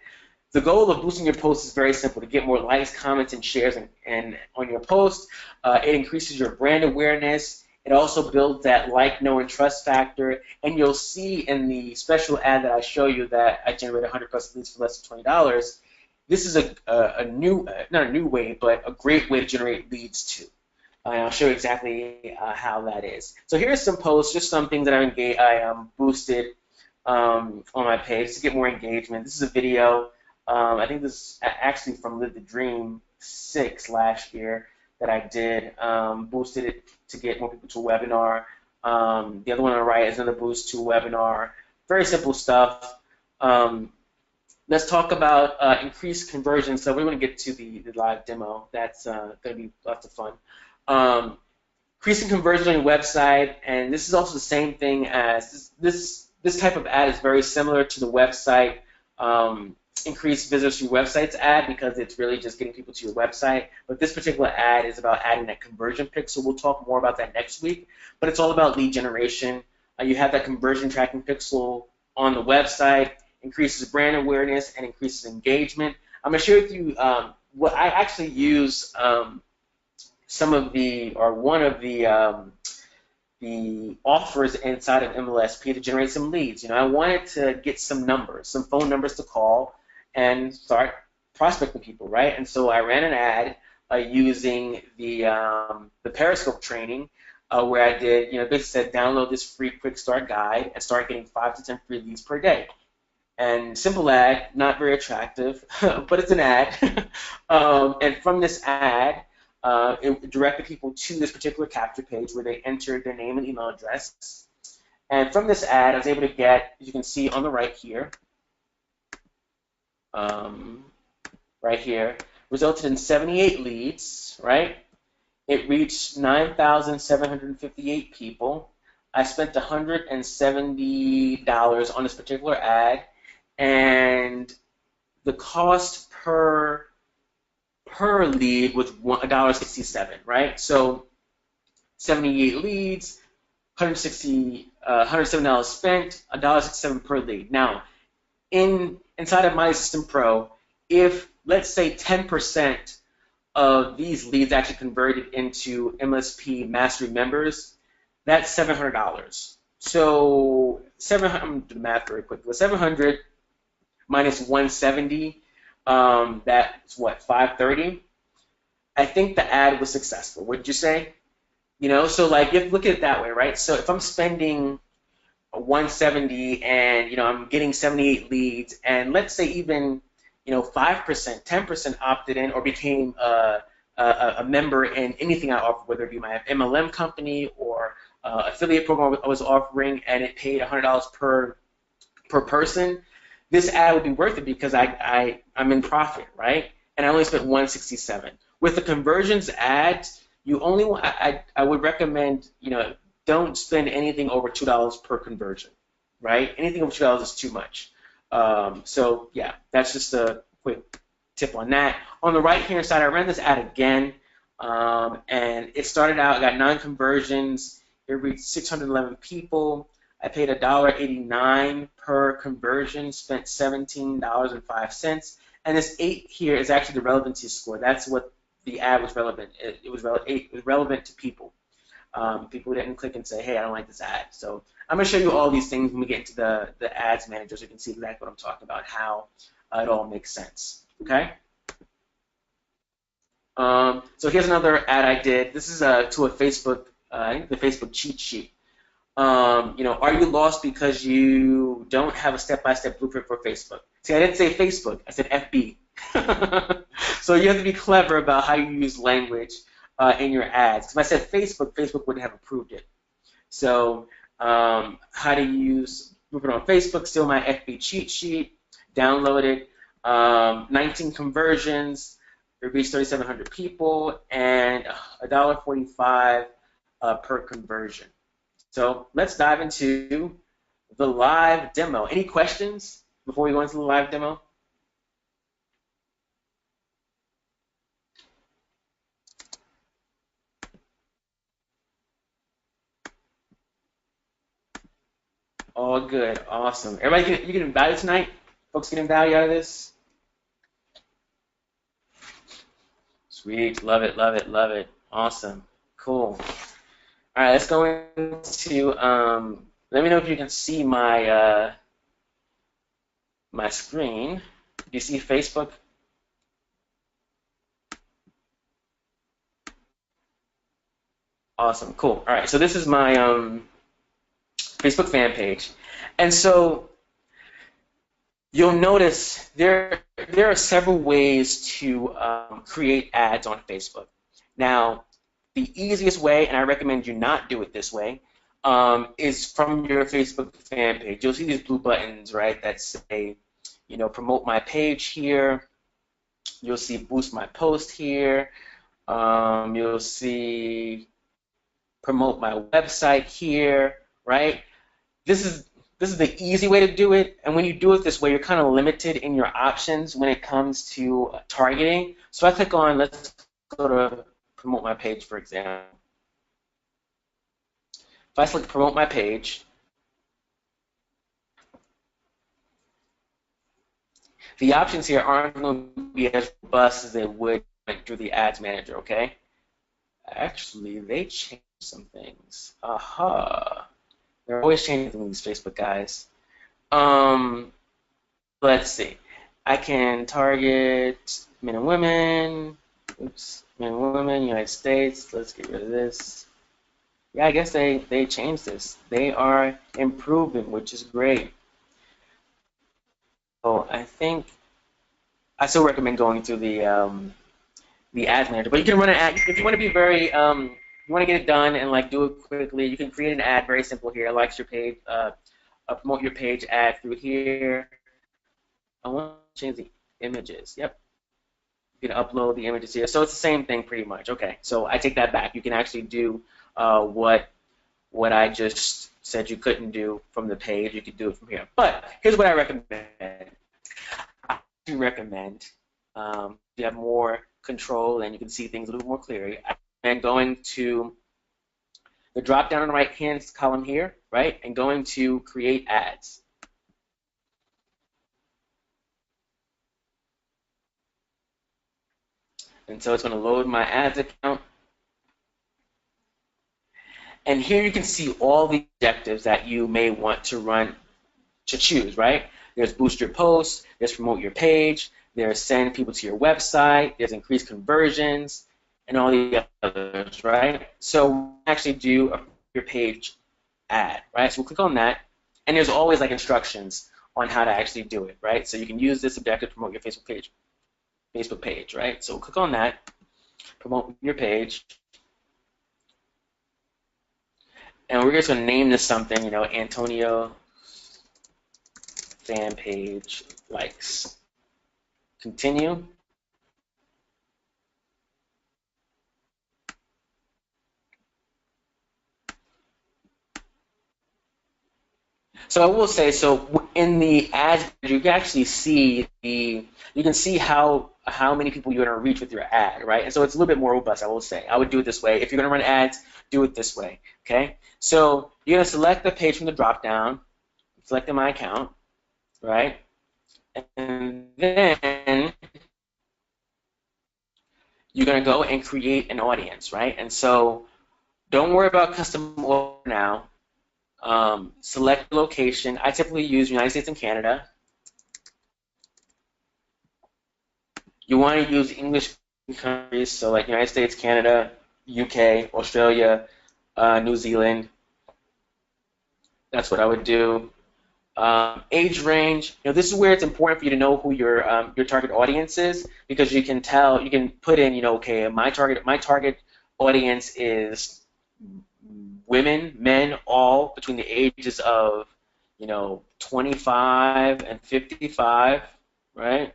The goal of boosting your post is very simple: to get more likes, comments, and shares and on your post. It increases your brand awareness. It also builds that like, know, and trust factor. And you'll see in the special ad that I show you that I generate 100 plus leads for less than $20. This is a new, not a new way, but a great way to generate leads too. And I'll show you exactly how that is. So here's some posts, just some things that I boosted on my page to get more engagement. This is a video. I think this is actually from Live the Dream 6 last year that I did. Boosted it to get more people to a webinar. The other one on the right is another boost to a webinar. Very simple stuff. Let's talk about increased conversion. So we're going to get to the live demo. That's going to be lots of fun. Increasing conversion on your website, and this is also the same thing as this type of ad is very similar to the website increase visitors to your website's ad, because it's really just getting people to your website. But this particular ad is about adding that conversion pixel. We'll talk more about that next week, but it's all about lead generation. You have that conversion tracking pixel on the website, increases brand awareness and increases engagement. I'm going to share with you what I actually use one of the offers inside of MLSP to generate some leads. I wanted to get some numbers, some phone numbers to call and start prospecting people, right? And so I ran an ad using the Periscope training where I did, basically said download this free quick start guide and start getting 5 to 10 free leads per day. And simple ad, not very attractive, but it's an ad. And from this ad, it directed people to this particular capture page where they entered their name and email address. And from this ad, I was able to get, as you can see on the right here, resulted in 78 leads, right? It reached 9,758 people. I spent $170 on this particular ad, and the cost per lead was $1.67, right? So 78 leads, $107 spent, $1.67 per lead. Now, inside of My System Pro, if let's say 10% of these leads actually converted into MSP Mastery members, that's $700. So I'm going to do the math very quickly. 700 minus 170, that's what, $530? I think the ad was successful. Wouldn't you say? You know, so like you have to look at it that way, right? So if I'm spending 170 and I'm getting 78 leads, and let's say even 5%, 10% opted in or became a member in anything I offer, whether it be my MLM company or affiliate program I was offering, and it paid $100 per person, this ad would be worth it because I'm in profit, right? And I only spent 167. With the conversions ads, you only want, I would recommend, don't spend anything over $2 per conversion, right? Anything over $2 is too much. So yeah, that's just a quick tip on that. On the right hand side, I ran this ad again, and it started out, I got 9 conversions. It reached 611 people. I paid $1.89 per conversion, spent $17.05. And this 8 here is actually the relevancy score. That's what the ad was relevant. It was relevant to people. People didn't click and say, hey, I don't like this ad. So I'm going to show you all these things when we get into the ads manager so you can see exactly what I'm talking about, how it all makes sense. Okay? So here's another ad I did. This is to a Facebook, I think the Facebook cheat sheet. Are you lost because you don't have a step-by-step blueprint for Facebook? See, I didn't say Facebook. I said FB. So you have to be clever about how you use language in your ads. If I said Facebook, Facebook wouldn't have approved it. So how to use blueprint on Facebook, still my FB cheat sheet, download it. 19 conversions, it reached 3,700 people, and $1.45 per conversion. So let's dive into the live demo. Any questions before we go into the live demo? All good, awesome. Everybody, you getting value tonight? Folks getting value out of this? Sweet, love it, love it, love it. Awesome, cool. All right, let's go into, let me know if you can see my my screen. Do you see Facebook? Awesome, cool. All right, so this is my Facebook fan page. And so you'll notice there are several ways to create ads on Facebook. Now, the easiest way, and I recommend you not do it this way, is from your Facebook fan page. You'll see these blue buttons, right, that say, promote my page here. You'll see boost my post here. You'll see promote my website here, right? This is the easy way to do it, and when you do it this way, you're kind of limited in your options when it comes to targeting. So I click on, let's go to promote my page, for example. If I select promote my page, the options here aren't going to be as robust as they would through the ads manager, okay? Actually, they changed some things. Aha. They're always changing things, Facebook guys. Let's see. I can target men and women. Oops. Men and women, United States. Let's get rid of this. Yeah, I guess they changed this. They are improving, which is great. So I think I still recommend going through the ads manager. But you can run an ad if you want to be very you want to get it done and like do it quickly. You can create an ad, very simple here. Likes your page, promote your page ad through here. I want to change the images. Yep. You can upload the images here. So it's the same thing pretty much. Okay, so I take that back. You can actually do what I just said you couldn't do from the page. You could do it from here. But here's what I recommend. I do recommend you have more control and you can see things a little more clearly. And going to the drop down on the right hand column here, right, and going to create ads. And so it's going to load my ads account. And here you can see all the objectives that you may want to choose, right? There's boost your posts, there's promote your page, there's send people to your website, there's increase conversions, and all the others, right? So we actually do your page ad, right? So we'll click on that, and there's always like instructions on how to actually do it, right? So you can use this objective to promote your Facebook page, right? So we'll click on that, promote your page, and we're just going to name this something, you know, Antonio fan page likes. Continue. So I will say, so in the ads, you can actually see you can see how many people you're going to reach with your ad, right? And so it's a little bit more robust, I will say. I would do it this way. If you're going to run ads, do it this way, okay? So you're going to select the page from the drop down, select my account, right? And then you're going to go and create an audience, right? And so don't worry about custom order now. Select location. I typically use United States and Canada. You want to use English countries, so like United States, Canada, UK, Australia, New Zealand. That's what I would do. Age range. You know, this is where it's important for you to know who your target audience is, because you can tell, you can put in, you know, okay, my target audience is women, men, all between the ages of, you know, 25 and 55, right?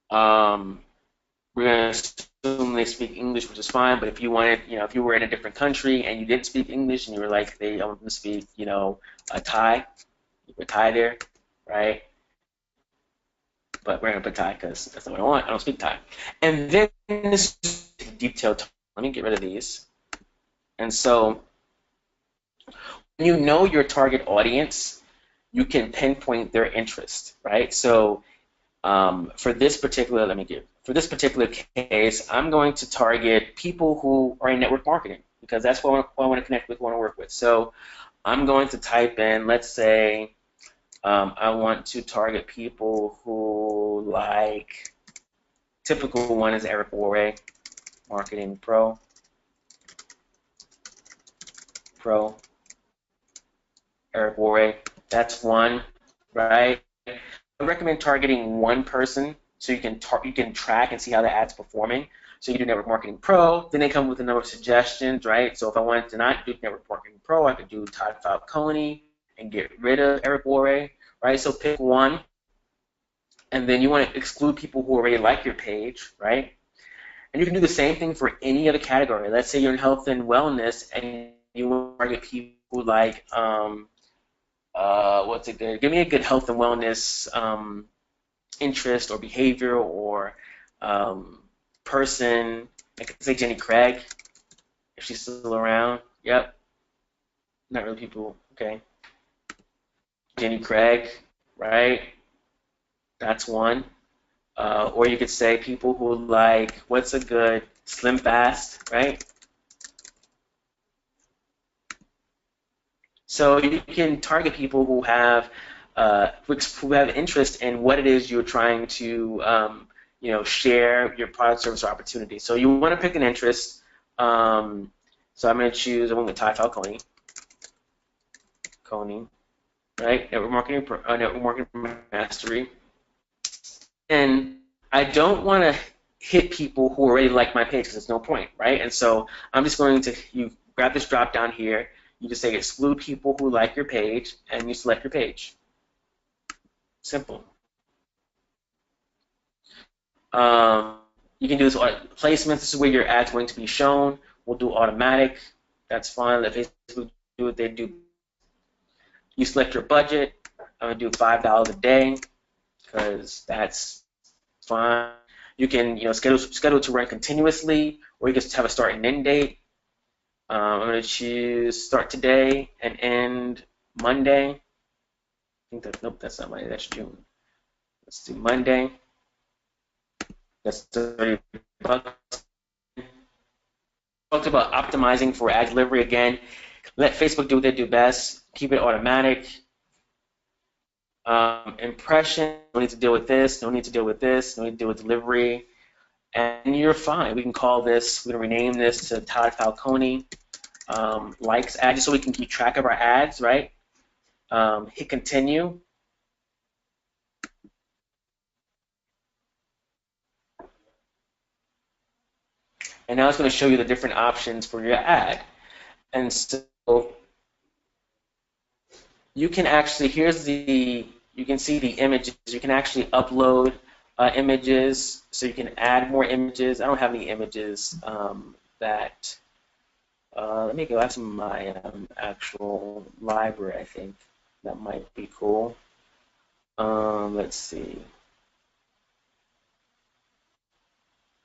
We're going to assume they speak English, which is fine, but if you wanted, you know, if you were in a different country and you didn't speak English and you were like, they don't speak, you know, a Thai, you put Thai there, right? But we're going to put Thai because that's not what I want. I don't speak Thai. And then this detailed, let me get rid of these. And so when you know your target audience, you can pinpoint their interest, right? So for this particular, for this particular case, I'm going to target people who are in network marketing, because that's who I want to connect with, want to work with. So I'm going to type in, let's say, I want to target people who like, typical one is Eric Worre, Marketing Pro, Eric Worre, that's one, right? I recommend targeting one person so you can track and see how the ad's performing. So you do Network Marketing Pro, then they come with a number of suggestions, right? So if I wanted to not do Network Marketing Pro, I could do Todd Falcone and get rid of Eric Worre, right? So pick one, and then you want to exclude people who already like your page, right? And you can do the same thing for any other category. Let's say you're in health and wellness and you want to target people who like, what's it good? Give me a good health and wellness interest or behavior or person. I could say Jenny Craig, if she's still around. Yep. Not really people. Okay. Jenny Craig, right? That's one. Or you could say people who like, what's a good Slim Fast, right? So you can target people who have interest in what it is you're trying to you know, share your product, service, or opportunity. So you want to pick an interest. So I'm going to choose, I went with Ty Falcone, right? Network marketing mastery. And I don't want to hit people who already like my page because there's no point, right? And so I'm just going to, you grab this drop down here, you just say exclude people who like your page, and you select your page. Simple. You can do this placements. This is where your ad's going to be shown. We'll do automatic. That's fine. Let Facebook do what they do. You select your budget. I'm going to do $5 a day because that's fine. You can, you know, schedule to run continuously, or you can just have a start and end date. I'm going to choose start today and end Monday. I think that, nope, that's not Monday, that's June. Let's do Monday. That's $30. Talked about optimizing for ad delivery again. Let Facebook do what they do best. Keep it automatic. Impression, no need to deal with this, no need to deal with this, no need to deal with delivery. and you're fine. We can call this, we're going to rename this to Todd Falcone likes ad, just so we can keep track of our ads, right? Hit continue. And now it's going to show you the different options for your ad. And so you can actually, you can see the images. You can actually upload images, so you can add more images. I don't have any images let me go back to my actual library, I think. That might be cool. Let's see.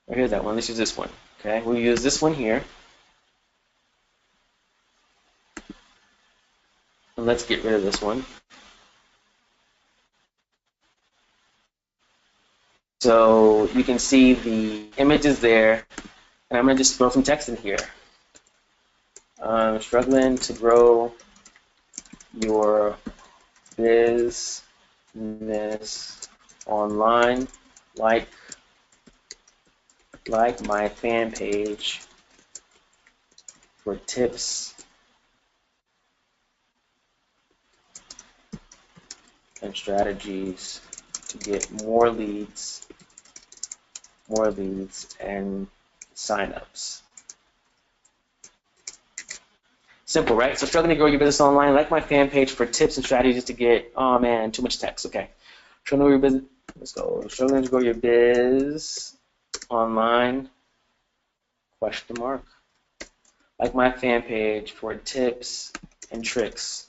Oh, here's that one. Let's use this one. Okay, we'll use this one here. And let's get rid of this one. So you can see the images there, and I'm going to just throw some text in here. Struggling to grow your business online, like my fan page for tips and strategies to get more leads and signups. Simple, right? So struggling to grow your business online, like my fan page for tips and strategies to get, oh man, too much text, okay. Struggling to grow your business, let's go. Struggling to grow your biz online, question mark. Like my fan page for tips and tricks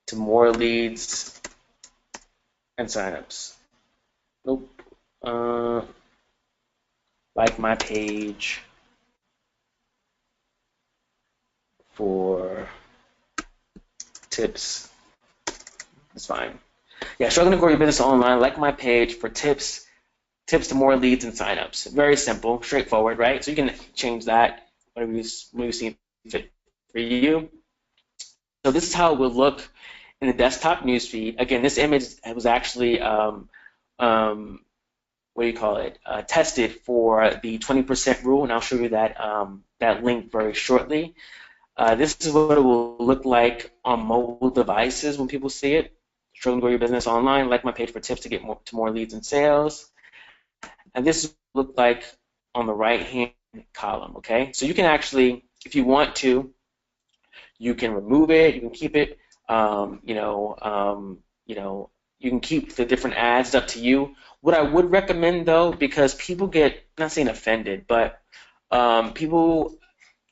to more leads and signups. Nope. Like my page for tips. It's fine. Yeah, struggling to grow your business online. Like my page for tips to more leads and signups. Very simple, straightforward, right? So you can change that whatever you see fit for you. So this is how it will look in the desktop newsfeed. Again, this image was actually what do you call it? Tested for the 20% rule, and I'll show you that that link very shortly. This is what it will look like on mobile devices when people see it. Struggling to grow your business online, like my page for tips to get more leads and sales. And this will look like on the right-hand column, okay? So you can actually, if you want to, you can remove it, you can keep it, you can keep the different ads, up to you. What I would recommend though, because people get, I'm not saying offended, but people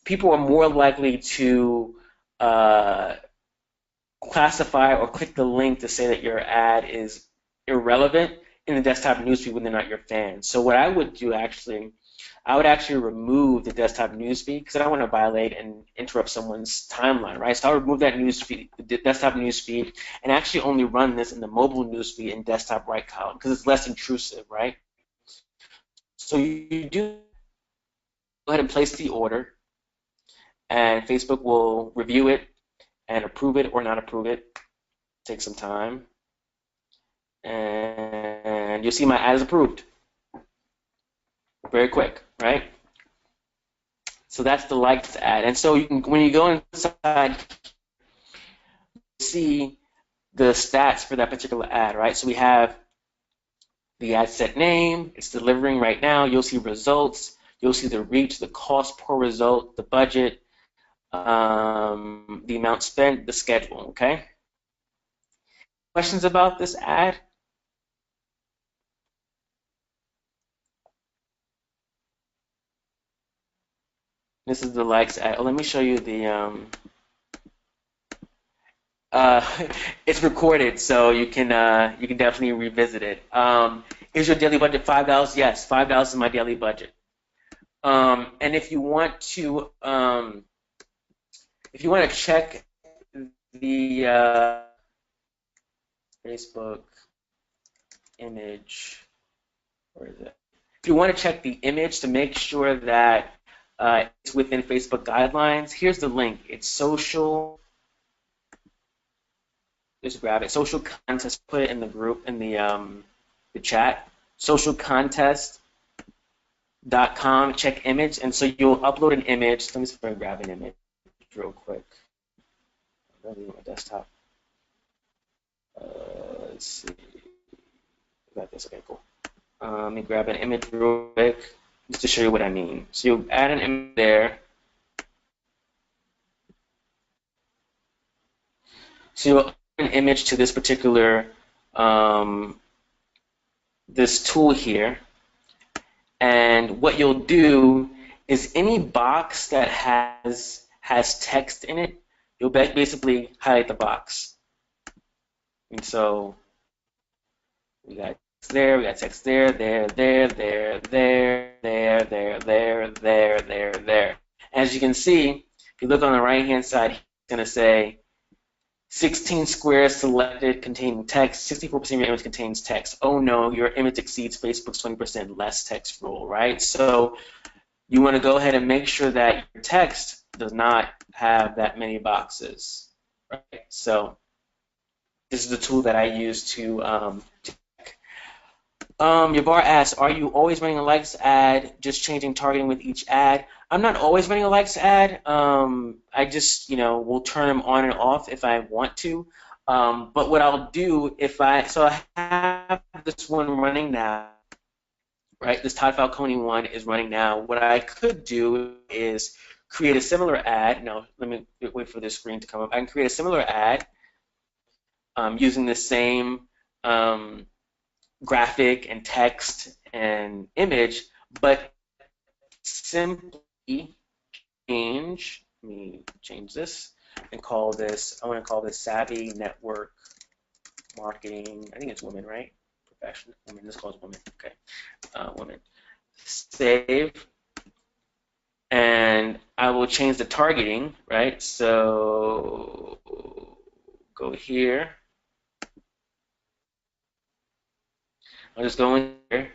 are more likely to classify or click the link to say that your ad is irrelevant in the desktop newsfeed when they're not your fans. So what I would do actually, I would actually remove the desktop newsfeed because I don't want to violate and interrupt someone's timeline, right? So I would remove that newsfeed, the desktop newsfeed, and actually only run this in the mobile newsfeed in desktop right column because it's less intrusive, right? So you do go ahead and place the order, and Facebook will review it and approve it or not approve it. Take some time, and you'll see my ad is approved. Very quick, right? So that's the likes ad. And so you can, when you go inside, see the stats for that particular ad, right? So we have the ad set name, it's delivering right now. You'll see results, you'll see the reach, the cost per result, the budget, the amount spent, the schedule, okay? Questions about this ad? This is the likes ad. Oh, let me show you the, it's recorded, so you can definitely revisit it. Is your daily budget $5? Yes, $5 is my daily budget. And if you want to check the Facebook image, where is it? If you want to check the image to make sure that it's within Facebook guidelines, here's the link. It's social. Just grab it. Social contest. Put it in the group in the chat. socialcontest.com, check image, and so you'll upload an image. Let me see if I can grab an image real quick. Let me on my desktop. Let's see. Got this. Okay, cool. Let me grab an image real quick just to show you what I mean. So you add an image there. So you'll add an image to this particular this tool here, and what you'll do is any box that has text in it, you'll basically highlight the box. And so we got text there, we got text there, there, there, there, there, there, there, there, there, there, there. As you can see, if you look on the right-hand side, it's going to say 16 squares selected containing text, 64% of your image contains text. Oh no, your image exceeds Facebook's 20% less text rule, right? So you want to go ahead and make sure that your text does not have that many boxes, right? So this is the tool that I use to check. Yavar asks, are you always running a likes ad, just changing targeting with each ad? I'm not always running a likes ad. I just, will turn them on and off if I want to. But what I'll do so I have this one running now, right? This Todd Falcone one is running now. What I could do is create a similar ad. No, let me wait for this screen to come up. I can create a similar ad using the same graphic and text and image, but simply change. Let me change this and call this. I want to call this Savvy Network Marketing. I think it's women, right? Professional women. This calls women. Okay, women. Save, and I will change the targeting. Right. So go here. I'll just go in here.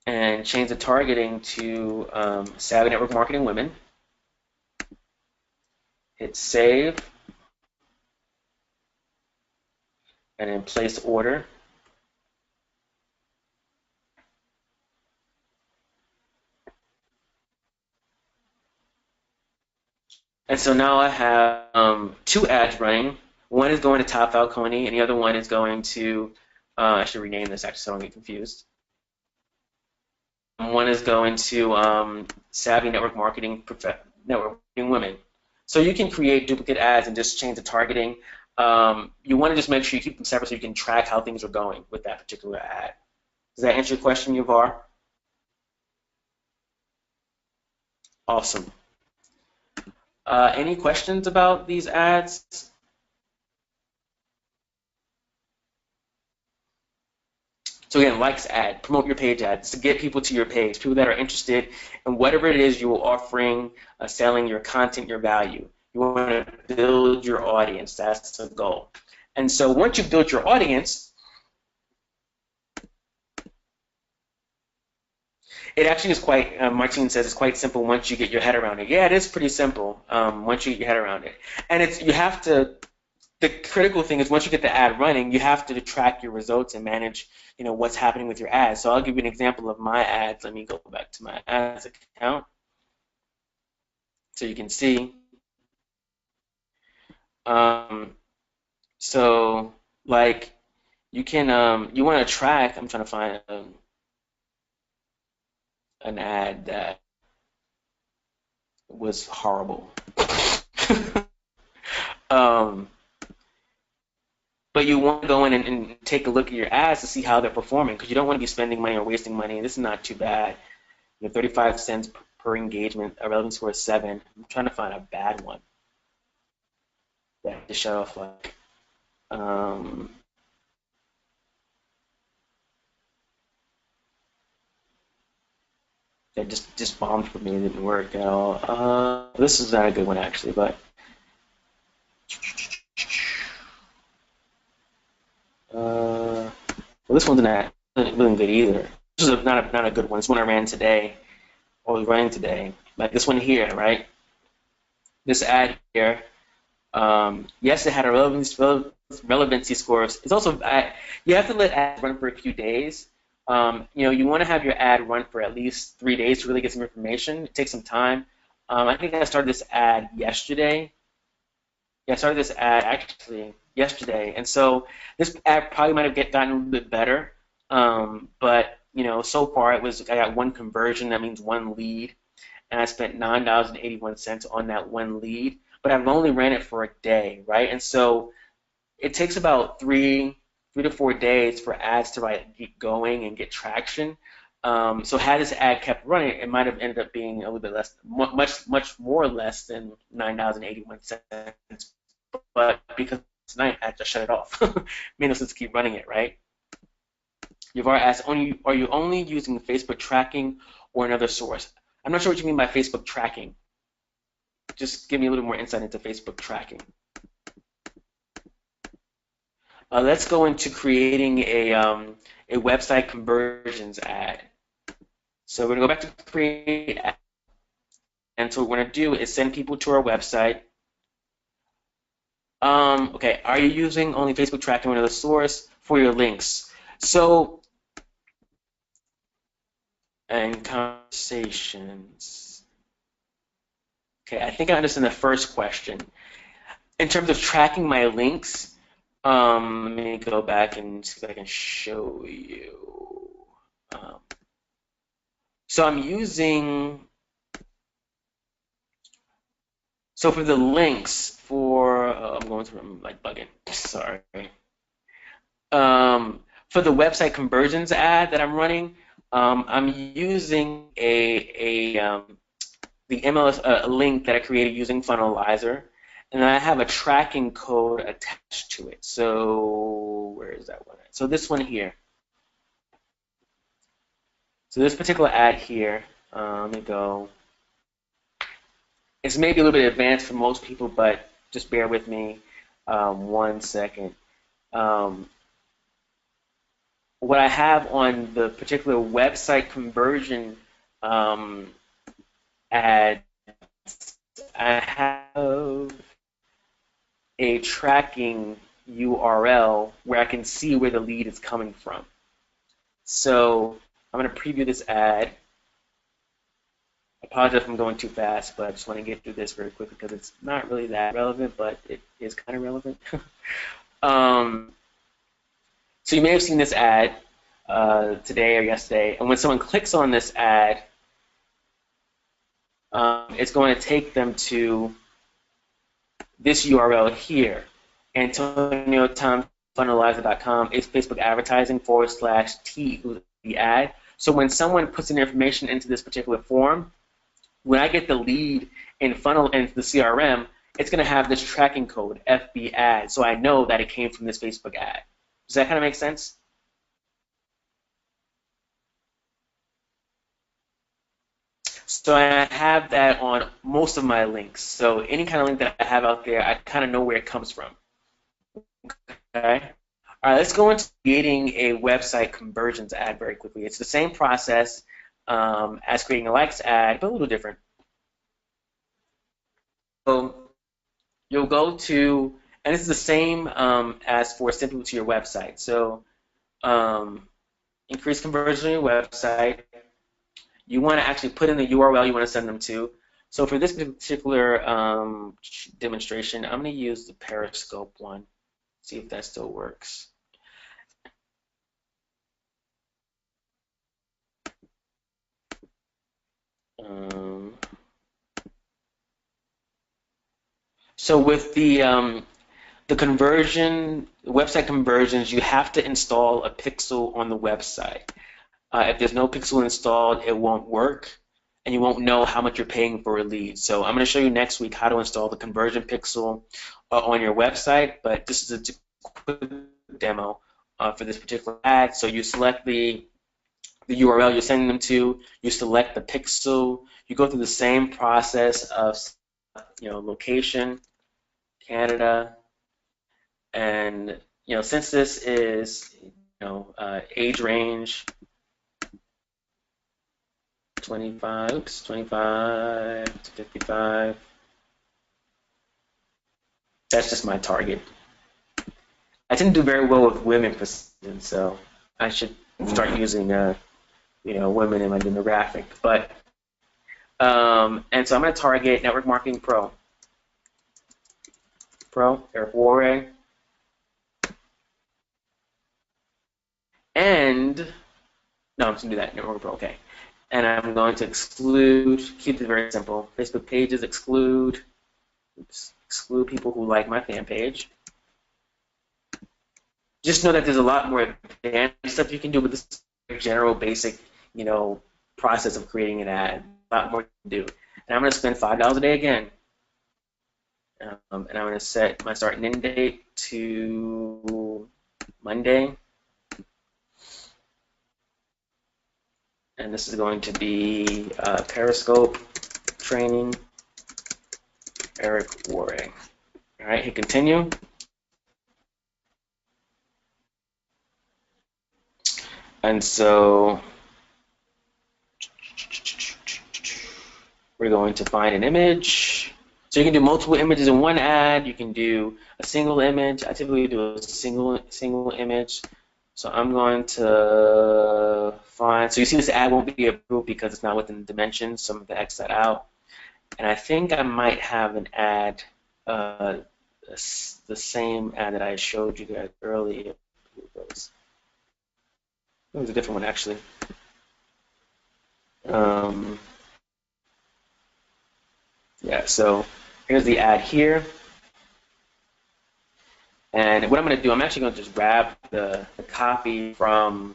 And change the targeting to Savvy Network Marketing Women. Hit save. And then place order. And so now I have 2 ads running. One is going to Todd Falcone, and the other one is going to, I should rename this actually so I don't get confused. One is going to Savvy Network Marketing Women. So you can create duplicate ads and just change the targeting. You want to just make sure you keep them separate so you can track how things are going with that particular ad. Does that answer your question, Yavar? Awesome. Any questions about these ads? So again, likes ad, promote your page ads to get people to your page, people that are interested in whatever it is you are offering, selling your content, your value. You want to build your audience. That's the goal. And so once you've built your audience, it actually is quite, Martine says it's quite simple once you get your head around it. Yeah, it is pretty simple once you get your head around it. And the critical thing is once you get the ad running, you have to track your results and manage, what's happening with your ads. So I'll give you an example of my ads. Let me go back to my ads account so you can see. So like you can, you want to track. I'm trying to find an ad that was horrible. But you want to go in and take a look at your ads to see how they're performing because you don't want to be spending money or wasting money. This is not too bad. 35 cents per engagement, a relevance score of 7. I'm trying to find a bad one that to shut off like. That just bombed for me. It didn't work at all. This is not a good one actually, but. Well, this one's not really good either. This is not a good one. This one I ran today, or was running today. Like this one here, right? This ad here, Yes, it had a relevancy score. It's also you have to let ads run for a few days. You want to have your ad run for at least 3 days to really get some information. It takes some time. I think I started this ad yesterday. Yeah, I started this ad actually yesterday, and so this ad probably might have gotten a little bit better. But so far I got one conversion. That means one lead, and I spent $9.81 on that one lead. But I've only ran it for a day, right? And so it takes about three to 4 days for ads to get going and get traction. So had this ad kept running, it might have ended up being a little bit less, much more less than $9.81. But because tonight I had to shut it off, made no sense to keep running it, right? You've already asked, are you only using Facebook tracking or another source? I'm not sure what you mean by Facebook tracking. Just give me a little more insight into Facebook tracking. Let's go into creating a website conversions ad. So we're going to go back to create ad. And so what we're going to do is send people to our website. Okay, are you using only Facebook tracking or another source for your links? So, and conversations. Okay, I think I understand the first question. In terms of tracking my links, let me go back and see if I can show you. So I'm using, so for the links for, I'm like bugging, sorry. For the website conversions ad that I'm running, I'm using the MLS link that I created using Funnelizer, and then I have a tracking code attached to it. So where is that one at? So this one here. So this particular ad here, let me go. It's maybe a little bit advanced for most people, but just bear with me 1 second. What I have on the particular website conversion ad, I have a tracking URL where I can see where the lead is coming from. So I'm going to preview this ad. I apologize if I'm going too fast, but I just want to get through this very quickly because it's not really that relevant, but it is kind of relevant. So you may have seen this ad today or yesterday, and when someone clicks on this ad, it's going to take them to this URL here, AntonioTomFunnelizer.com. It's Facebook advertising /T the ad. So when someone puts in information into this particular form, when I get the lead in funnel into the CRM, it's going to have this tracking code, FB ad, so I know that it came from this Facebook ad. Does that kind of make sense? So I have that on most of my links. So any kind of link that I have out there, I kind of know where it comes from. Okay. All right, let's go into creating a website conversions ad very quickly. It's the same process as creating a likes ad, but a little different. So you'll go to, and this is the same as for send people to your website. So increase conversion on your website. You want to actually put in the URL you want to send them to. So for this particular demonstration, I'm going to use the Periscope one. See if that still works. So with the website conversions, you have to install a pixel on the website. If there's no pixel installed, it won't work, and you won't know how much you're paying for a lead. So I'm going to show you next week how to install the conversion pixel on your website, but this is a quick demo for this particular ad. So you select the URL you're sending them to, you select the pixel, you go through the same process of location, Canada, and since this is age range 25 to 55. That's just my target. I tend to do very well with women positions, so I should start using women in my demographic. But and so I'm going to target Network Marketing Pro, Eric Worre, and no, I'm just going to do that, Network Pro, okay. And I'm going to exclude, keep it very simple, Facebook pages, exclude people who like my fan page. Just know that there's a lot more advanced stuff you can do with this general basic, process of creating an ad. A lot more to do. And I'm going to spend $5 a day again. And I'm going to set my start and end date to Monday. And this is going to be Periscope training, Eric Worre. All right, hit continue. And so we're going to find an image. So you can do multiple images in one ad. You can do a single image. I typically do a single image. So I'm going to find, so you see this ad won't be approved because it's not within the dimensions, so I'm going to X that out. And I think I might have an ad, the same ad that I showed you guys earlier. It was a different one, actually. Yeah, so here's the ad here. And what I'm going to do, I'm actually going to just grab the copy from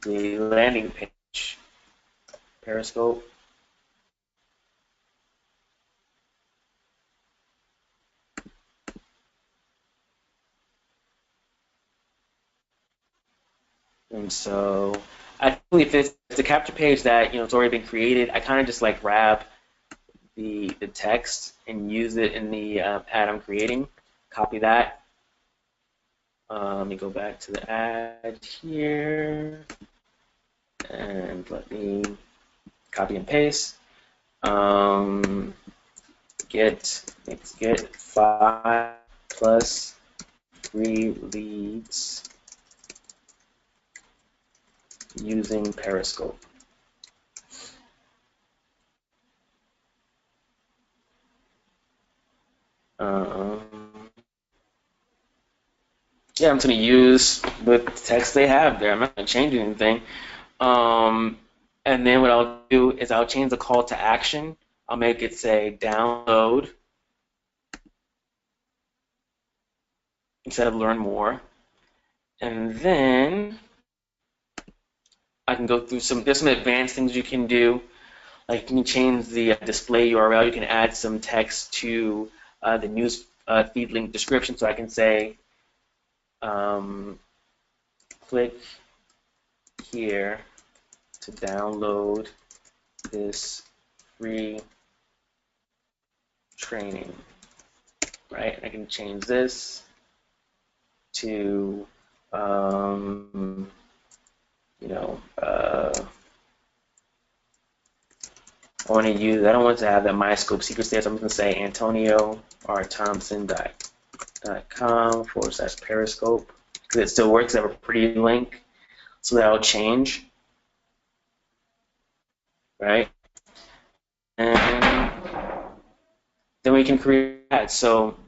the landing page, Periscope. And so if it's a capture page that it's already been created, I kind of just like grab the text and use it in the ad I'm creating. Copy that. Let me go back to the ad here, and let me copy and paste. Get 5 plus free leads using Periscope. Yeah, I'm going to use the text they have there. I'm not going to change anything. And then what I'll do is I'll change the call to action. I'll make it say download instead of learn more. And then I can go through there's some advanced things you can do. Like you can change the display URL. You can add some text to the news feed link description. So I can say, click here to download this free training, right? I can change this to, I don't want to have that MyScope secrets there, so I'm going to say AntonioRThompson.com/Periscope, because it still works. I have a pretty link, so that'll change, right? And then we can create ads. So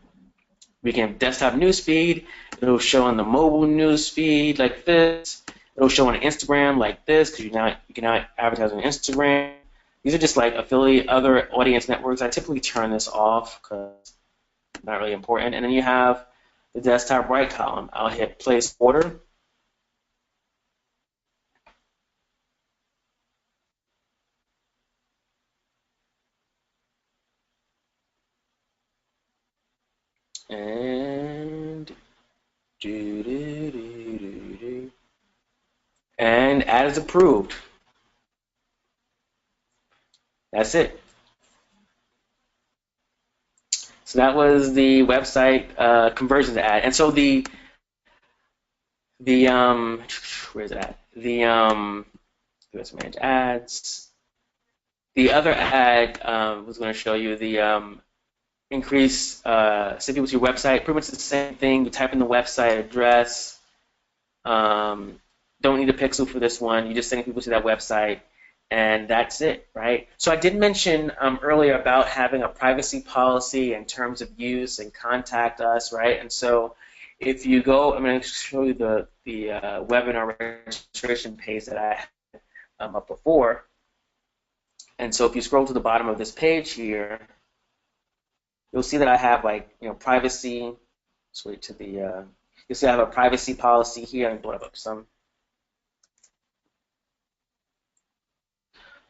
we can have desktop newsfeed. It'll show on the mobile newsfeed like this. It'll show on Instagram like this, because you can now advertise on Instagram. These are just like affiliate other audience networks. I typically turn this off because it's not really important. And then you have the desktop right column. I'll hit place order. And and ad is approved. That's it. So that was the website conversions ad. And so where's it at? The US Manage Ads. The other ad was going to show you the increase send people to your website. Pretty much the same thing. You type in the website address. Don't need a pixel for this one. You just send people to that website, and that's it, right? So I did mention earlier about having a privacy policy and terms of use and contact us, right? And so if you go, I'm going to show you the webinar registration page that I had up before. And so if you scroll to the bottom of this page here, you'll see that I have privacy. Let's wait to the. You'll see I have a privacy policy here. I'm going to up some.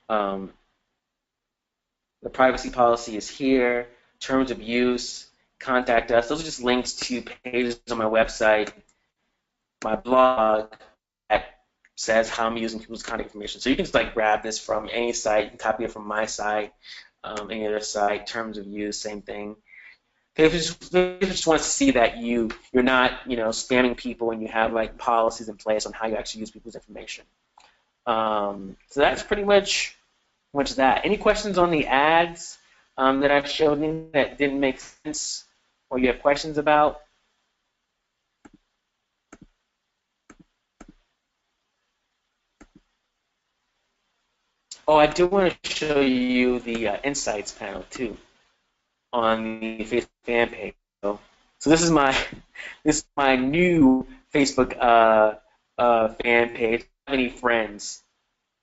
The privacy policy is here. Terms of use, contact us. Those are just links to pages on my website, my blog that says how I'm using people's contact information. So you can just grab this from any site. You can copy it from my site, any other site. Terms of use, same thing. If you just want to see that you're not spamming people and you have policies in place on how you actually use people's information. So that's pretty much that. Any questions on the ads that I showed you that didn't make sense or you have questions about? Oh, I do want to show you the insights panel too on the Facebook fan page. So this is my new Facebook fan page. I don't have any friends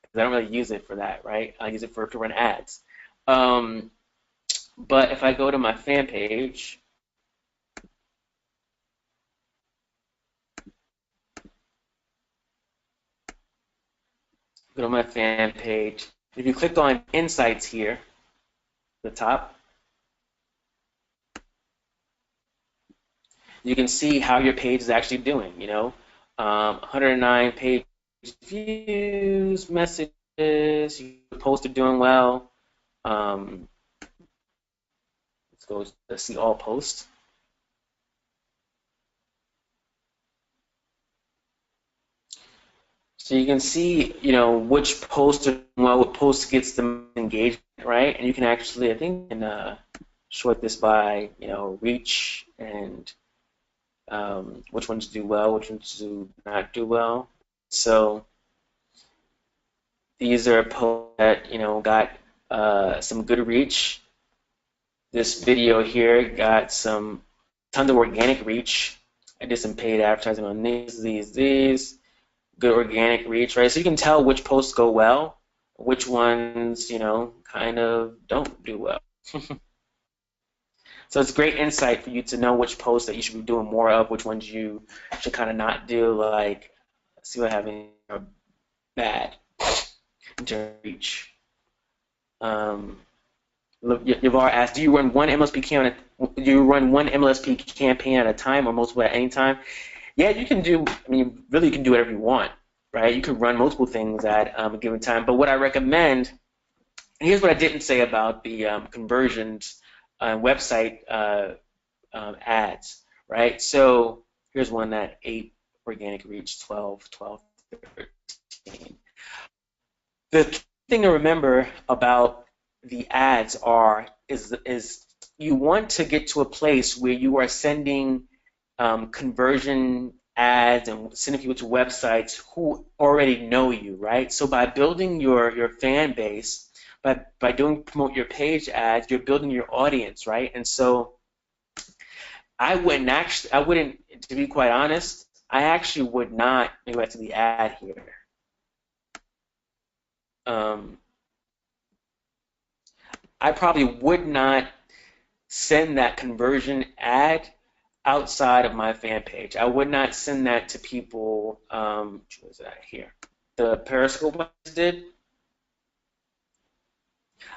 because I don't really use it for that, right? I use it to run ads. But if I go to my fan page, go to my fan page. If you click on Insights here, the top, you can see how your page is actually doing. 109 page views, messages, your posts are doing well. Let's go to see all posts. So you can see, which posts are doing well, what post gets the engagement, right? And you can actually, I think, sort this by, reach and which ones do well, which ones do not do well. So these are posts that got some good reach. This video here got tons of organic reach. I did some paid advertising on these. Good organic reach, right? So you can tell which posts go well, which ones kind of don't do well. So it's great insight for you to know which posts that you should be doing more of, which ones you should kind of not do. Let's see what having bad to reach. Yavar asked, do you run one MLSP campaign at a time or multiple at any time? Yeah, you can do. Really, you can do whatever you want, right? You can run multiple things at a given time. But what I recommend, and here's what I didn't say about the conversions website ads, right? So here's one that 8 organic reach, 12, 13. The key thing to remember about the ads is you want to get to a place where you are sending conversion ads and sending people to websites who already know you, right? So by building your fan base, by promote your page ads, you're building your audience, right? And so I wouldn't, to be quite honest, I actually would not go back to the ad here. I probably would not send that conversion ad outside of my fan page. I would not send that to people. What was that here? The Periscope ones did.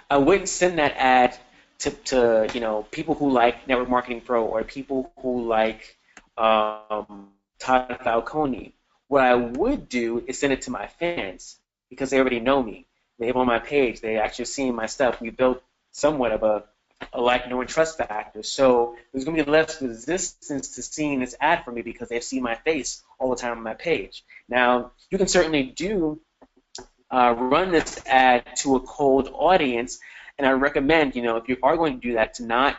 I wouldn't send that ad to people who like Network Marketing Pro or people who like Todd Falcone. What I would do is send it to my fans because they already know me. They have on my page. They actually seen my stuff. We built somewhat of a like, know, and trust factor. So there's going to be less resistance to seeing this ad from me because they've seen my face all the time on my page. Now, you can certainly do run this ad to a cold audience. And I recommend, if you are going to do that, to not,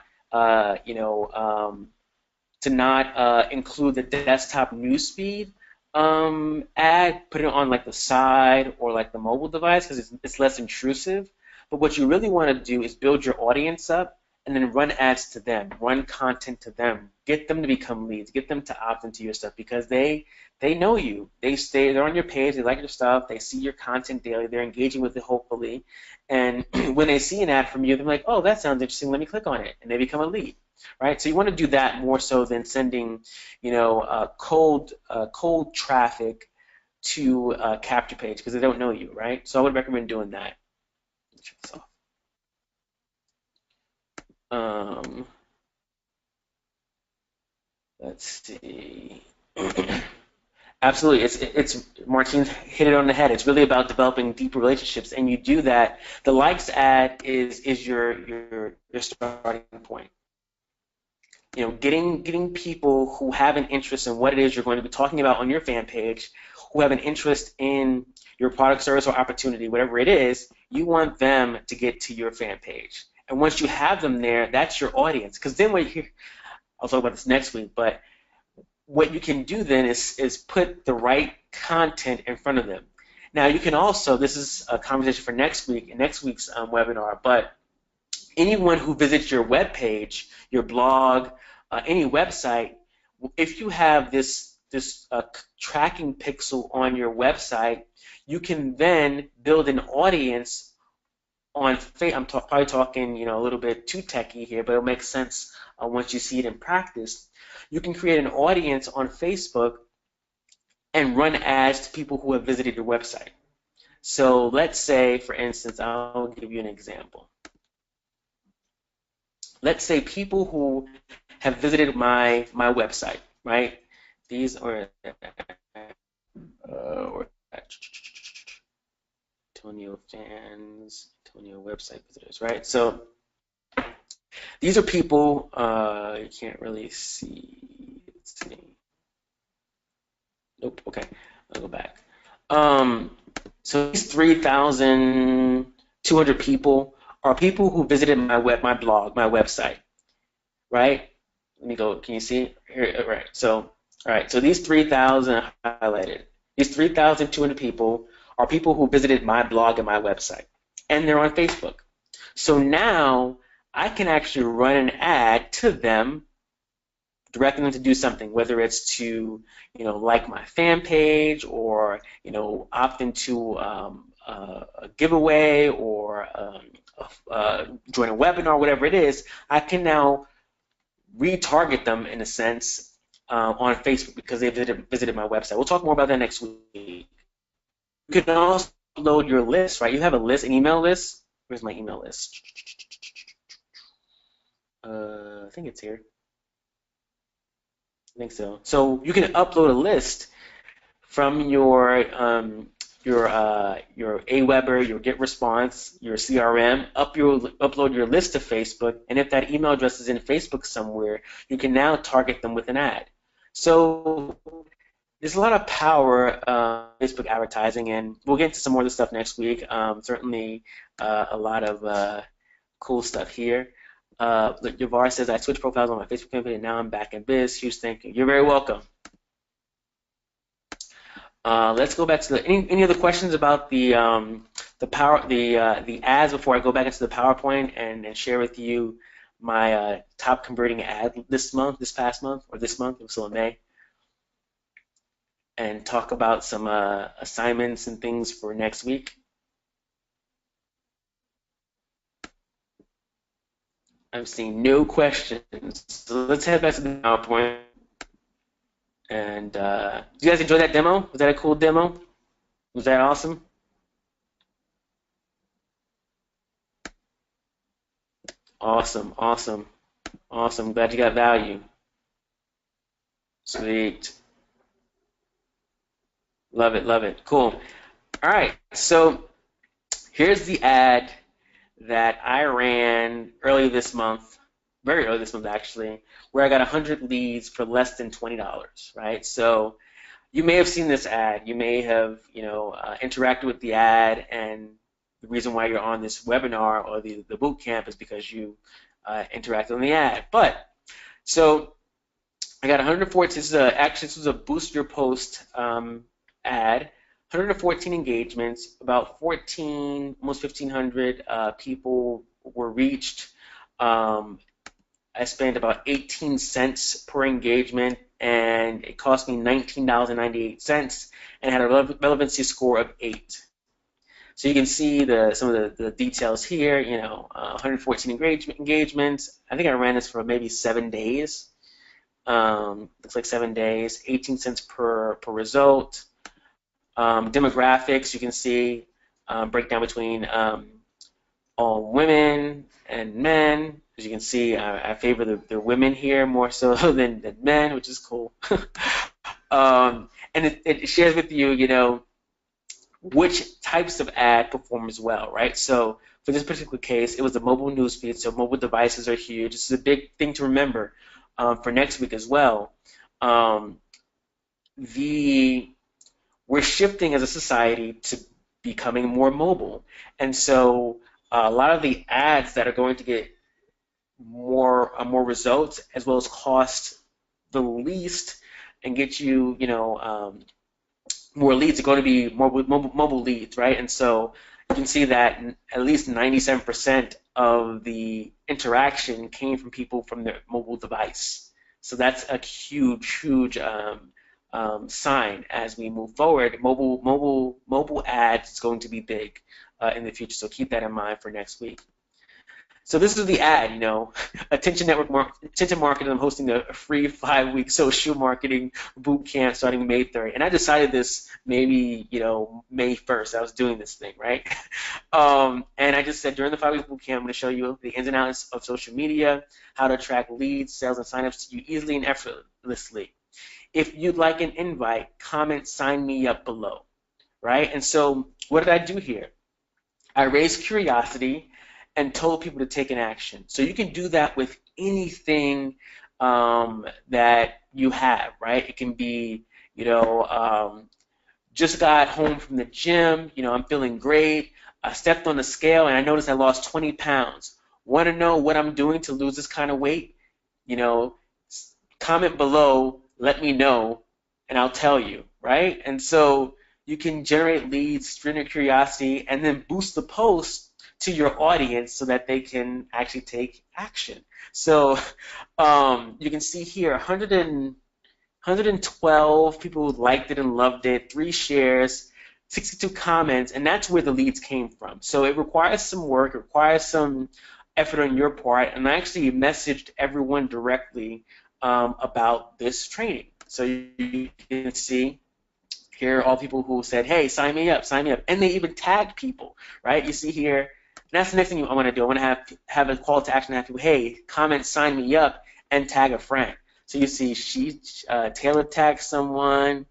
include the desktop newsfeed ad, put it on like the side or like the mobile device because it's less intrusive. But what you really want to do is build your audience up and then run ads to them, run content to them, get them to become leads, get them to opt into your stuff because they know you. They're on your page, they like your stuff, they see your content daily, they're engaging with it hopefully. And when they see an ad from you, they're like, oh, that sounds interesting, let me click on it, and they become a lead. Right, so you want to do that more so than sending, cold traffic to a capture page because they don't know you, right? So I would recommend doing that. Let's see. Absolutely, it's Martine hit it on the head. It's really about developing deep relationships, and you do that. The likes ad is your starting point. Getting people who have an interest in what it is you're going to be talking about on your fan page, who have an interest in your product, service, or opportunity, whatever it is, you want them to get to your fan page. And once you have them there, that's your audience. Because then I'll talk about this next week, but what you can do then is put the right content in front of them. Now you can also, this is a conversation for next week, in next week's webinar, but anyone who visits your web page, your blog, any website, if you have this tracking pixel on your website, you can then build an audience on I'm probably talking a little bit too techy here, but it'll make sense once you see it in practice. You can create an audience on Facebook and run ads to people who have visited your website. So let's say, for instance, I'll give you an example. Let's say people who have visited my website, right? These are Antonio fans, Antonio website visitors, right? So these are people, you can't really see. Let's see. Nope, okay, I'll go back. So these 3,200 people are people who visited my blog, my website, right? Let me go, can you see? Here, right, so, all right, so these 3,000 highlighted. These 3,200 people are people who visited my blog and my website, and they're on Facebook. So now I can actually run an ad to them, directing them to do something, whether it's to, like my fan page or, opt into a giveaway or join a webinar, whatever it is. I can now retarget them in a sense on Facebook because they visited my website. We'll talk more about that next week. You can also upload your list, right? You have a list, an email list. Where's my email list? I think it's here. I think so. So you can upload a list from your Aweber, your GetResponse, your CRM, upload your list to Facebook, and if that email address is in Facebook somewhere, you can now target them with an ad. So there's a lot of power Facebook advertising, and we'll get into some more of this stuff next week. Certainly a lot of cool stuff here. Yavar says, I switched profiles on my Facebook campaign, and now I'm back in biz. Huge thank you. You're very welcome. Let's go back to any other questions about the ads before I go back into the PowerPoint and share with you my top converting ad this past month, it was still in May, and talk about some assignments and things for next week. I'm seeing no questions, so let's head back to the PowerPoint. And did you guys enjoy that demo? Was that a cool demo? Was that awesome? Awesome, awesome, awesome. Glad you got value. Sweet. Love it, love it. Cool. All right, so here's the ad that I ran early this month, very early this month actually, where I got 100 leads for less than $20, right? So you may have seen this ad. You may have, interacted with the ad, and the reason why you're on this webinar or the boot camp is because you interacted on the ad. But so I got 114. This was a boost your post ad. 114 engagements, about 14, almost 1,500 people were reached. I spent about 18 cents per engagement, and it cost me $19.98, and had a relevancy score of 8. So you can see some of the details here. 114 engagements. I think I ran this for maybe 7 days. Looks like 7 days. 18 cents per result. Demographics, you can see breakdown between all women and men. As you can see, I favor the women here more so than men, which is cool. And it shares with you, which types of ad perform as well, right? So for this particular case, it was a mobile newsfeed, so mobile devices are huge. This is a big thing to remember for next week as well. We're shifting as a society to becoming more mobile, and so a lot of the ads that are going to get more results, as well as cost the least and get you more leads, are going to be more mobile leads, right? And so you can see that at least 97% of the interaction came from people from their mobile device. So that's a huge sign as we move forward. Mobile ads is going to be big in the future, so keep that in mind for next week. So this is the ad, Attention Marketing. I'm hosting a free 5-week social marketing boot camp starting May 3rd. And I decided this maybe, May 1st. I was doing this thing, right? And I just said during the 5-week boot camp, I'm going to show you the ins and outs of social media, how to attract leads, sales, and signups to you easily and effortlessly. If you'd like an invite, comment sign me up below, right? And so what did I do here? I raised curiosity and told people to take an action. So you can do that with anything that you have, right? It can be, just got home from the gym, I'm feeling great. I stepped on the scale and I noticed I lost 20 pounds. Want to know what I'm doing to lose this kind of weight? Comment below, let me know, and I'll tell you, right? And so you can generate leads, string your curiosity, and then boost the post to your audience so that they can actually take action. So you can see here 112 people liked it and loved it, 3 shares, 62 comments, and that's where the leads came from. So it requires some work, it requires some effort on your part, and I actually messaged everyone directly about this training. So you can see here are all people who said, hey, sign me up, and they even tagged people, right? You see here. And that's the next thing I want to do. I want to have a call to action and have people, hey, comment, sign me up, and tag a friend. So you see Taylor tagged someone.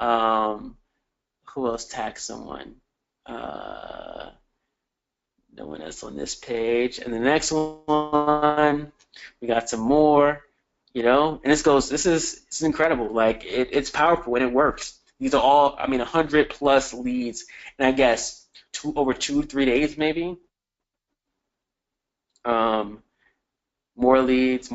Who else tagged someone? No one else on this page. And the next one, we got some more, and this is incredible. Like, it's powerful and it works. These are all, 100 plus leads. And I guess over 2-3 days maybe. More leads.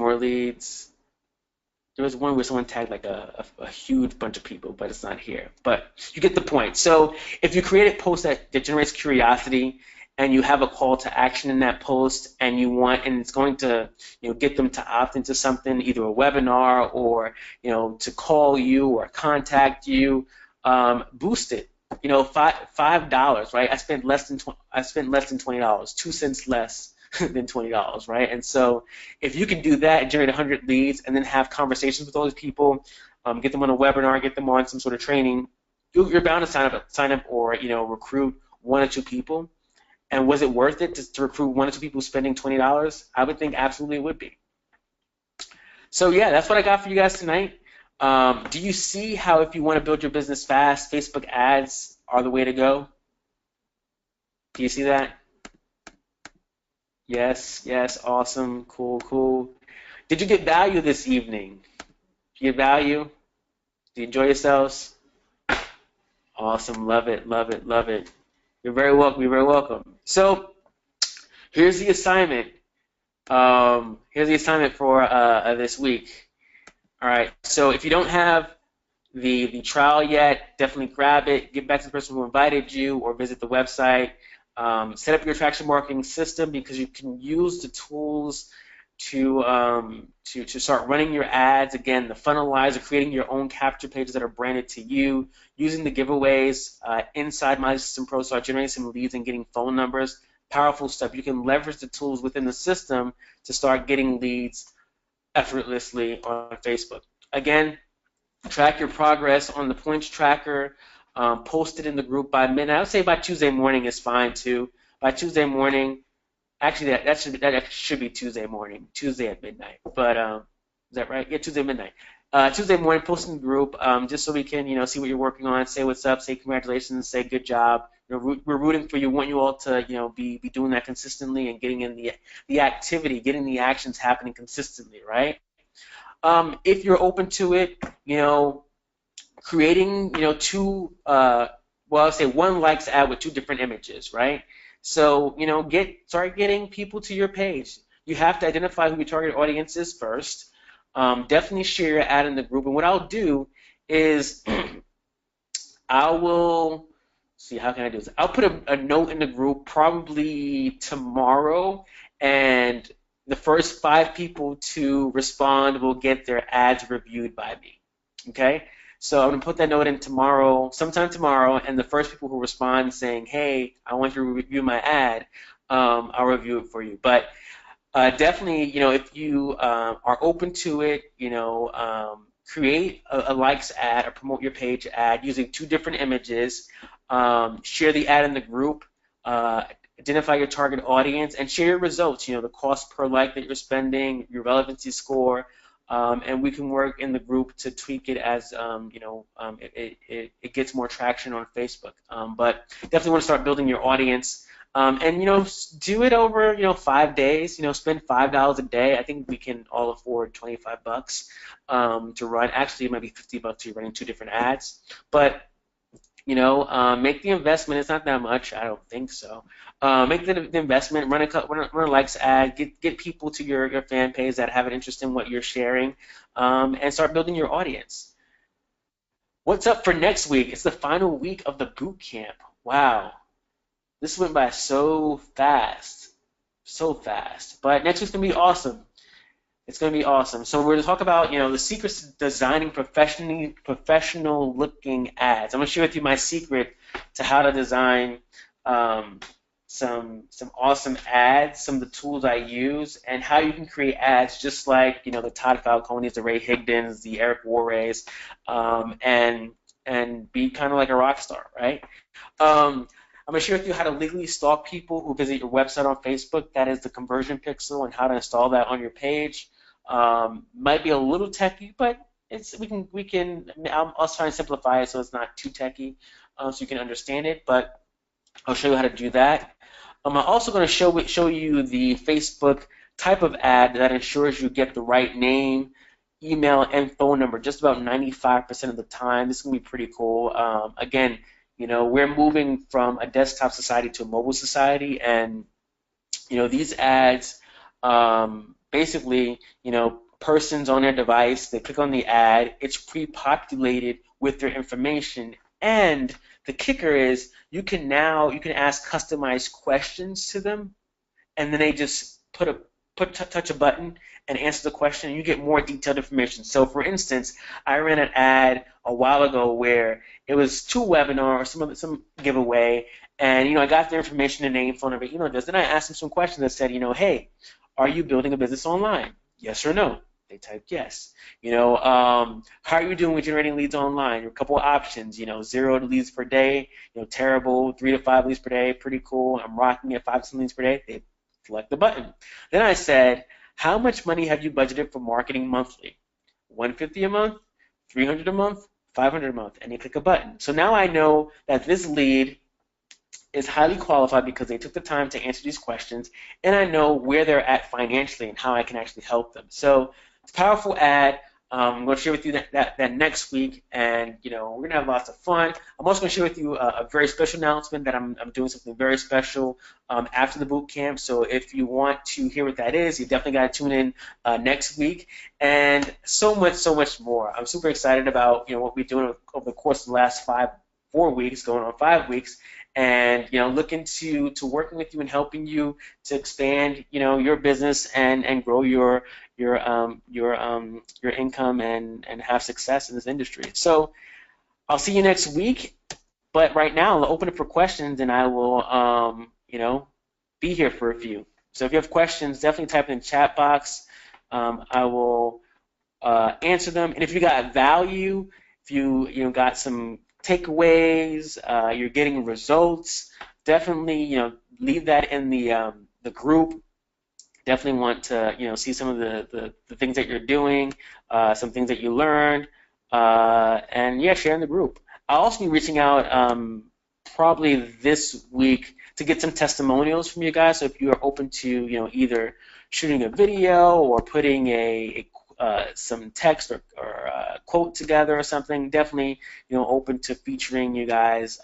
There was one where someone tagged like a huge bunch of people, but it's not here. But you get the point. So if you create a post that generates curiosity and you have a call to action in that post and it's going to get them to opt into something, either a webinar or to call you or contact you, boost it. $5, right? I spent less than $20, 2 cents less than $20, right? And so if you can do that and generate 100 leads and then have conversations with those people, get them on a webinar, get them on some sort of training, you're bound to sign up or recruit 1 or 2 people. And was it worth it to recruit 1 or 2 people spending $20? I would think absolutely it would be. So yeah, that's what I got for you guys tonight. Do you see how if you want to build your business fast, Facebook ads are the way to go? Do you see that? Yes, awesome, cool. Did you get value this evening? Did you get value? Did you enjoy yourselves? Awesome. Love it. Love it. Love it. You're very welcome. You're very welcome. So here's the assignment. Here's the assignment for this week. All right. So if you don't have the trial yet, definitely grab it. Get back to the person who invited you, or visit the website. Set up your attraction marketing system, because you can use the tools to start running your ads. Again, the funnelizer, creating your own capture pages that are branded to you, using the giveaways inside My System Pro, start generating some leads and getting phone numbers. Powerful stuff. You can leverage the tools within the system to start getting leads effortlessly on Facebook. Again, track your progress on the points tracker. Post it in the group by midnight. I would say by Tuesday morning is fine too. By Tuesday morning, actually that should be Tuesday morning, Tuesday at midnight. But is that right? Yeah, Tuesday midnight. Tuesday morning, post in the group, just so we can see what you're working on, say what's up, say congratulations, say good job. We're rooting for you. Want you all to be doing that consistently and getting in the activity, getting the actions happening consistently, right? If you're open to it, creating, two, I'll say one likes ad with two different images, right? So, start getting people to your page. You have to identify who your target audience is first. Definitely share your ad in the group. And what I'll do is I will see, how can I do this? I'll put a note in the group probably tomorrow, and the first 5 people to respond will get their ads reviewed by me. Okay? So I'm going to put that note in tomorrow, sometime tomorrow, and the first people who respond saying, hey, I want you to review my ad, I'll review it for you. But definitely, if you are open to it, create a likes ad or promote your page ad using 2 different images, share the ad in the group, identify your target audience, and share your results, the cost per like that you're spending, your relevancy score, and we can work in the group to tweak it as it gets more traction on Facebook. But definitely want to start building your audience, and do it over 5 days. Spend $5 a day. I think we can all afford $25 to run. Actually, it might be $50 if you're running 2 different ads. But make the investment. It's not that much. I don't think so. Make the investment. Run a likes ad. Get people to your fan page that have an interest in what you're sharing, and start building your audience. What's up for next week? It's the final week of the boot camp. Wow, this went by so fast, so fast. But next week's gonna be awesome. It's going to be awesome. So we're going to talk about, the secrets to designing professional-looking ads. I'm going to share with you my secret to how to design some awesome ads, some of the tools I use, and how you can create ads just like, the Todd Falcones, the Ray Higdons, the Eric Warrays, and be kind of like a rock star, right? I'm going to share with you how to legally stalk people who visit your website on Facebook. That is the conversion pixel, and how to install that on your page. Might be a little techy, but we can. I'll try and simplify it so it's not too techy, so you can understand it. But I'll show you how to do that. I'm also going to show you the Facebook type of ad that ensures you get the right name, email, and phone number just about 95% of the time. This is going to be pretty cool. Again, we're moving from a desktop society to a mobile society, and these ads. Basically, persons on their device, they click on the ad, it's pre-populated with their information, and the kicker is you can ask customized questions to them, and then they just touch a button and answer the question, and you get more detailed information. So, for instance, I ran an ad a while ago where it was to a webinar or some giveaway, and I got their information, the name, phone number, email address. Then I asked them some questions that said, hey, are you building a business online? Yes or no? They typed yes. How are you doing with generating leads online? A couple of options. 0 leads per day. Terrible. 3 to 5 leads per day. Pretty cool. I'm rocking at 5 leads per day. They select the button. Then I said, how much money have you budgeted for marketing monthly? $150 a month, $300 a month, $500 a month, and they click a button. So now I know that this lead is highly qualified because they took the time to answer these questions, and I know where they're at financially and how I can actually help them. So it's a powerful ad. I'm going to share with you that next week, and we're going to have lots of fun. I'm also going to share with you a very special announcement that I'm doing something very special after the boot camp. So if you want to hear what that is, you definitely got to tune in next week, and so much more. I'm super excited about what we're doing over the course of the last 4 weeks, going on 5 weeks, and looking to working with you and helping you to expand your business and grow your income and have success in this industry. So I'll see you next week. But right now, I'll open it for questions, and I will be here for a few. So if you have questions, definitely type in the chat box. I will answer them. And if you got value, if you got some takeaways, you're getting results, definitely leave that in the group. Definitely want to see some of the things that you're doing, some things that you learned, and yeah, share in the group. I'll also be reaching out probably this week to get some testimonials from you guys. So if you are open to either shooting a video or putting some text or a quote together or something, definitely open to featuring you guys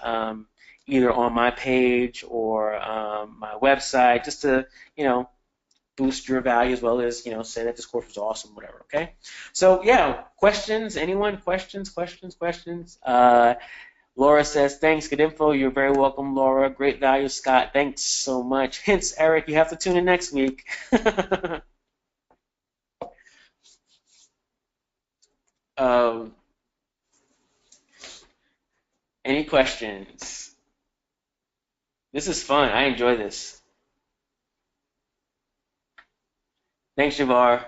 either on my page or my website, just to boost your value, as well as say that this course was awesome, whatever. Okay, so yeah, questions? Anyone? Questions? Laura says, thanks, good info. You're very welcome, Laura. Great value, Scott. Thanks so much. Hints, Eric, you have to tune in next week. Any questions? This is fun. I enjoy this. Thanks, Javar.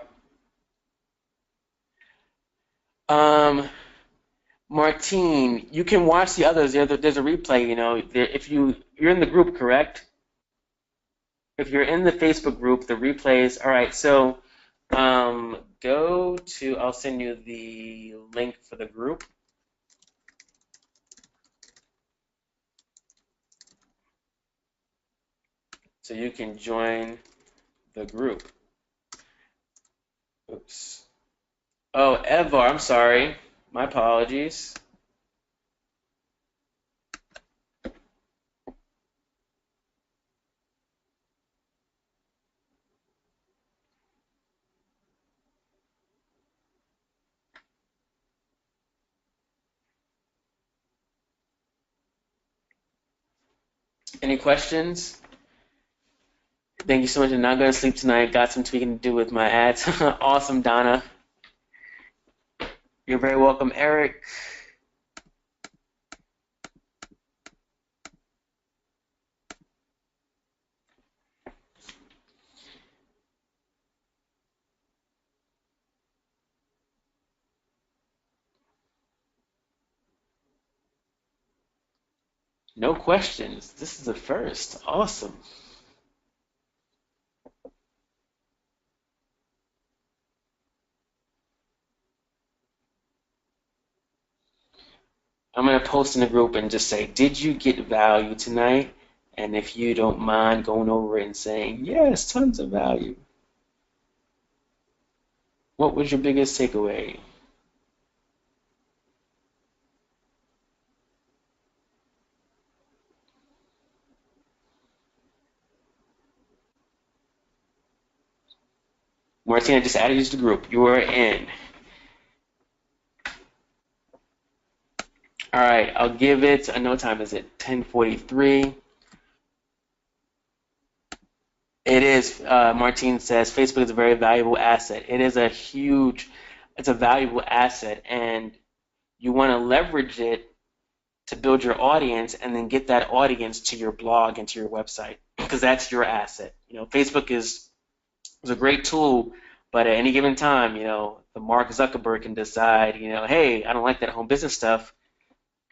Martine, you can watch the others. There's a replay. If you're in the group, correct? If you're in the Facebook group, the replays. All right. So go to. I'll send you the link for the group. So you can join the group. Oops. Oh, Evar, I'm sorry. My apologies. Any questions? Thank you so much. I'm not going to sleep tonight. Got some tweaking to do with my ads. Awesome, Donna. You're very welcome, Eric. No questions. This is the first. Awesome. I'm going to post in the group and just say, did you get value tonight? And if you don't mind going over it and saying, yes, tons of value. What was your biggest takeaway? Martina just added you to the group. You are in. All right, I'll give it, I know what time is it? 10:43. It is, Martine says, Facebook is a very valuable asset. It is it's a valuable asset, and you want to leverage it to build your audience and then get that audience to your blog and to your website, because that's your asset. Facebook is a great tool, but at any given time, the Mark Zuckerberg can decide, hey, I don't like that home business stuff,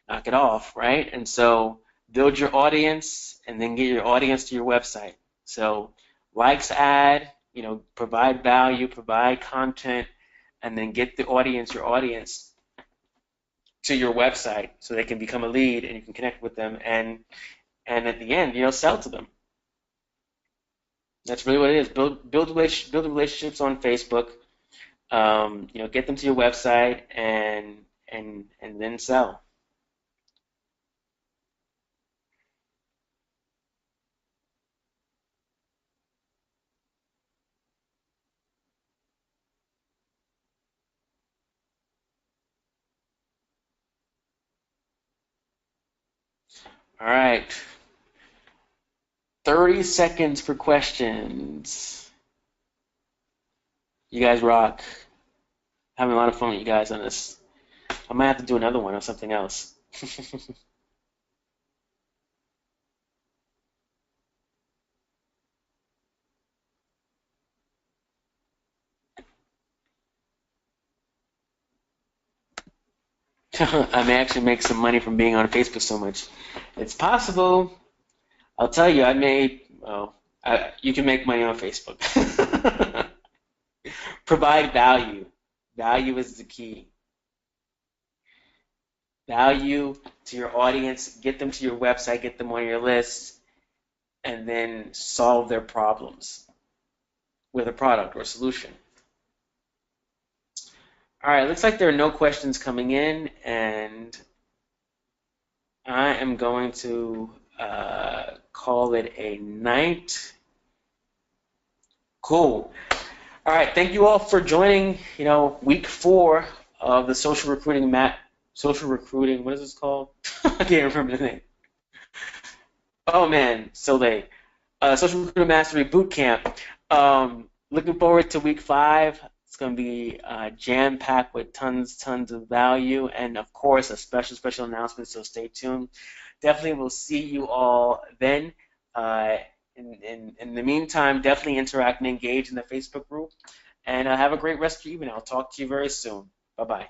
knock it off, right? And so build your audience and then get your audience to your website. So likes add, provide value, provide content, and then get your audience to your website so they can become a lead and you can connect with them, and at the end, sell to them. That's really what it is. Build relationships on Facebook. Get them to your website and then sell. All right, 30 seconds for questions. You guys rock. Having a lot of fun with you guys on this. I might have to do another one or something else. I may actually make some money from being on Facebook so much. It's possible. I'll tell you, you can make money on Facebook. Provide value. Value is the key. Value to your audience, get them to your website, get them on your list, and then solve their problems with a product or solution. All right, looks like there are no questions coming in, and I am going to call it a night. Cool. All right, thank you all for joining, week 4 of the social recruiting, what is this called? I can't remember the name. Oh man, so late. Social Recruiting Mastery Bootcamp. Looking forward to week 5. It's going to be jam-packed with tons of value, and of course a special announcement, so stay tuned. Definitely we'll see you all then. In the meantime, definitely interact and engage in the Facebook group, and have a great rest of your evening. I'll talk to you very soon. Bye-bye.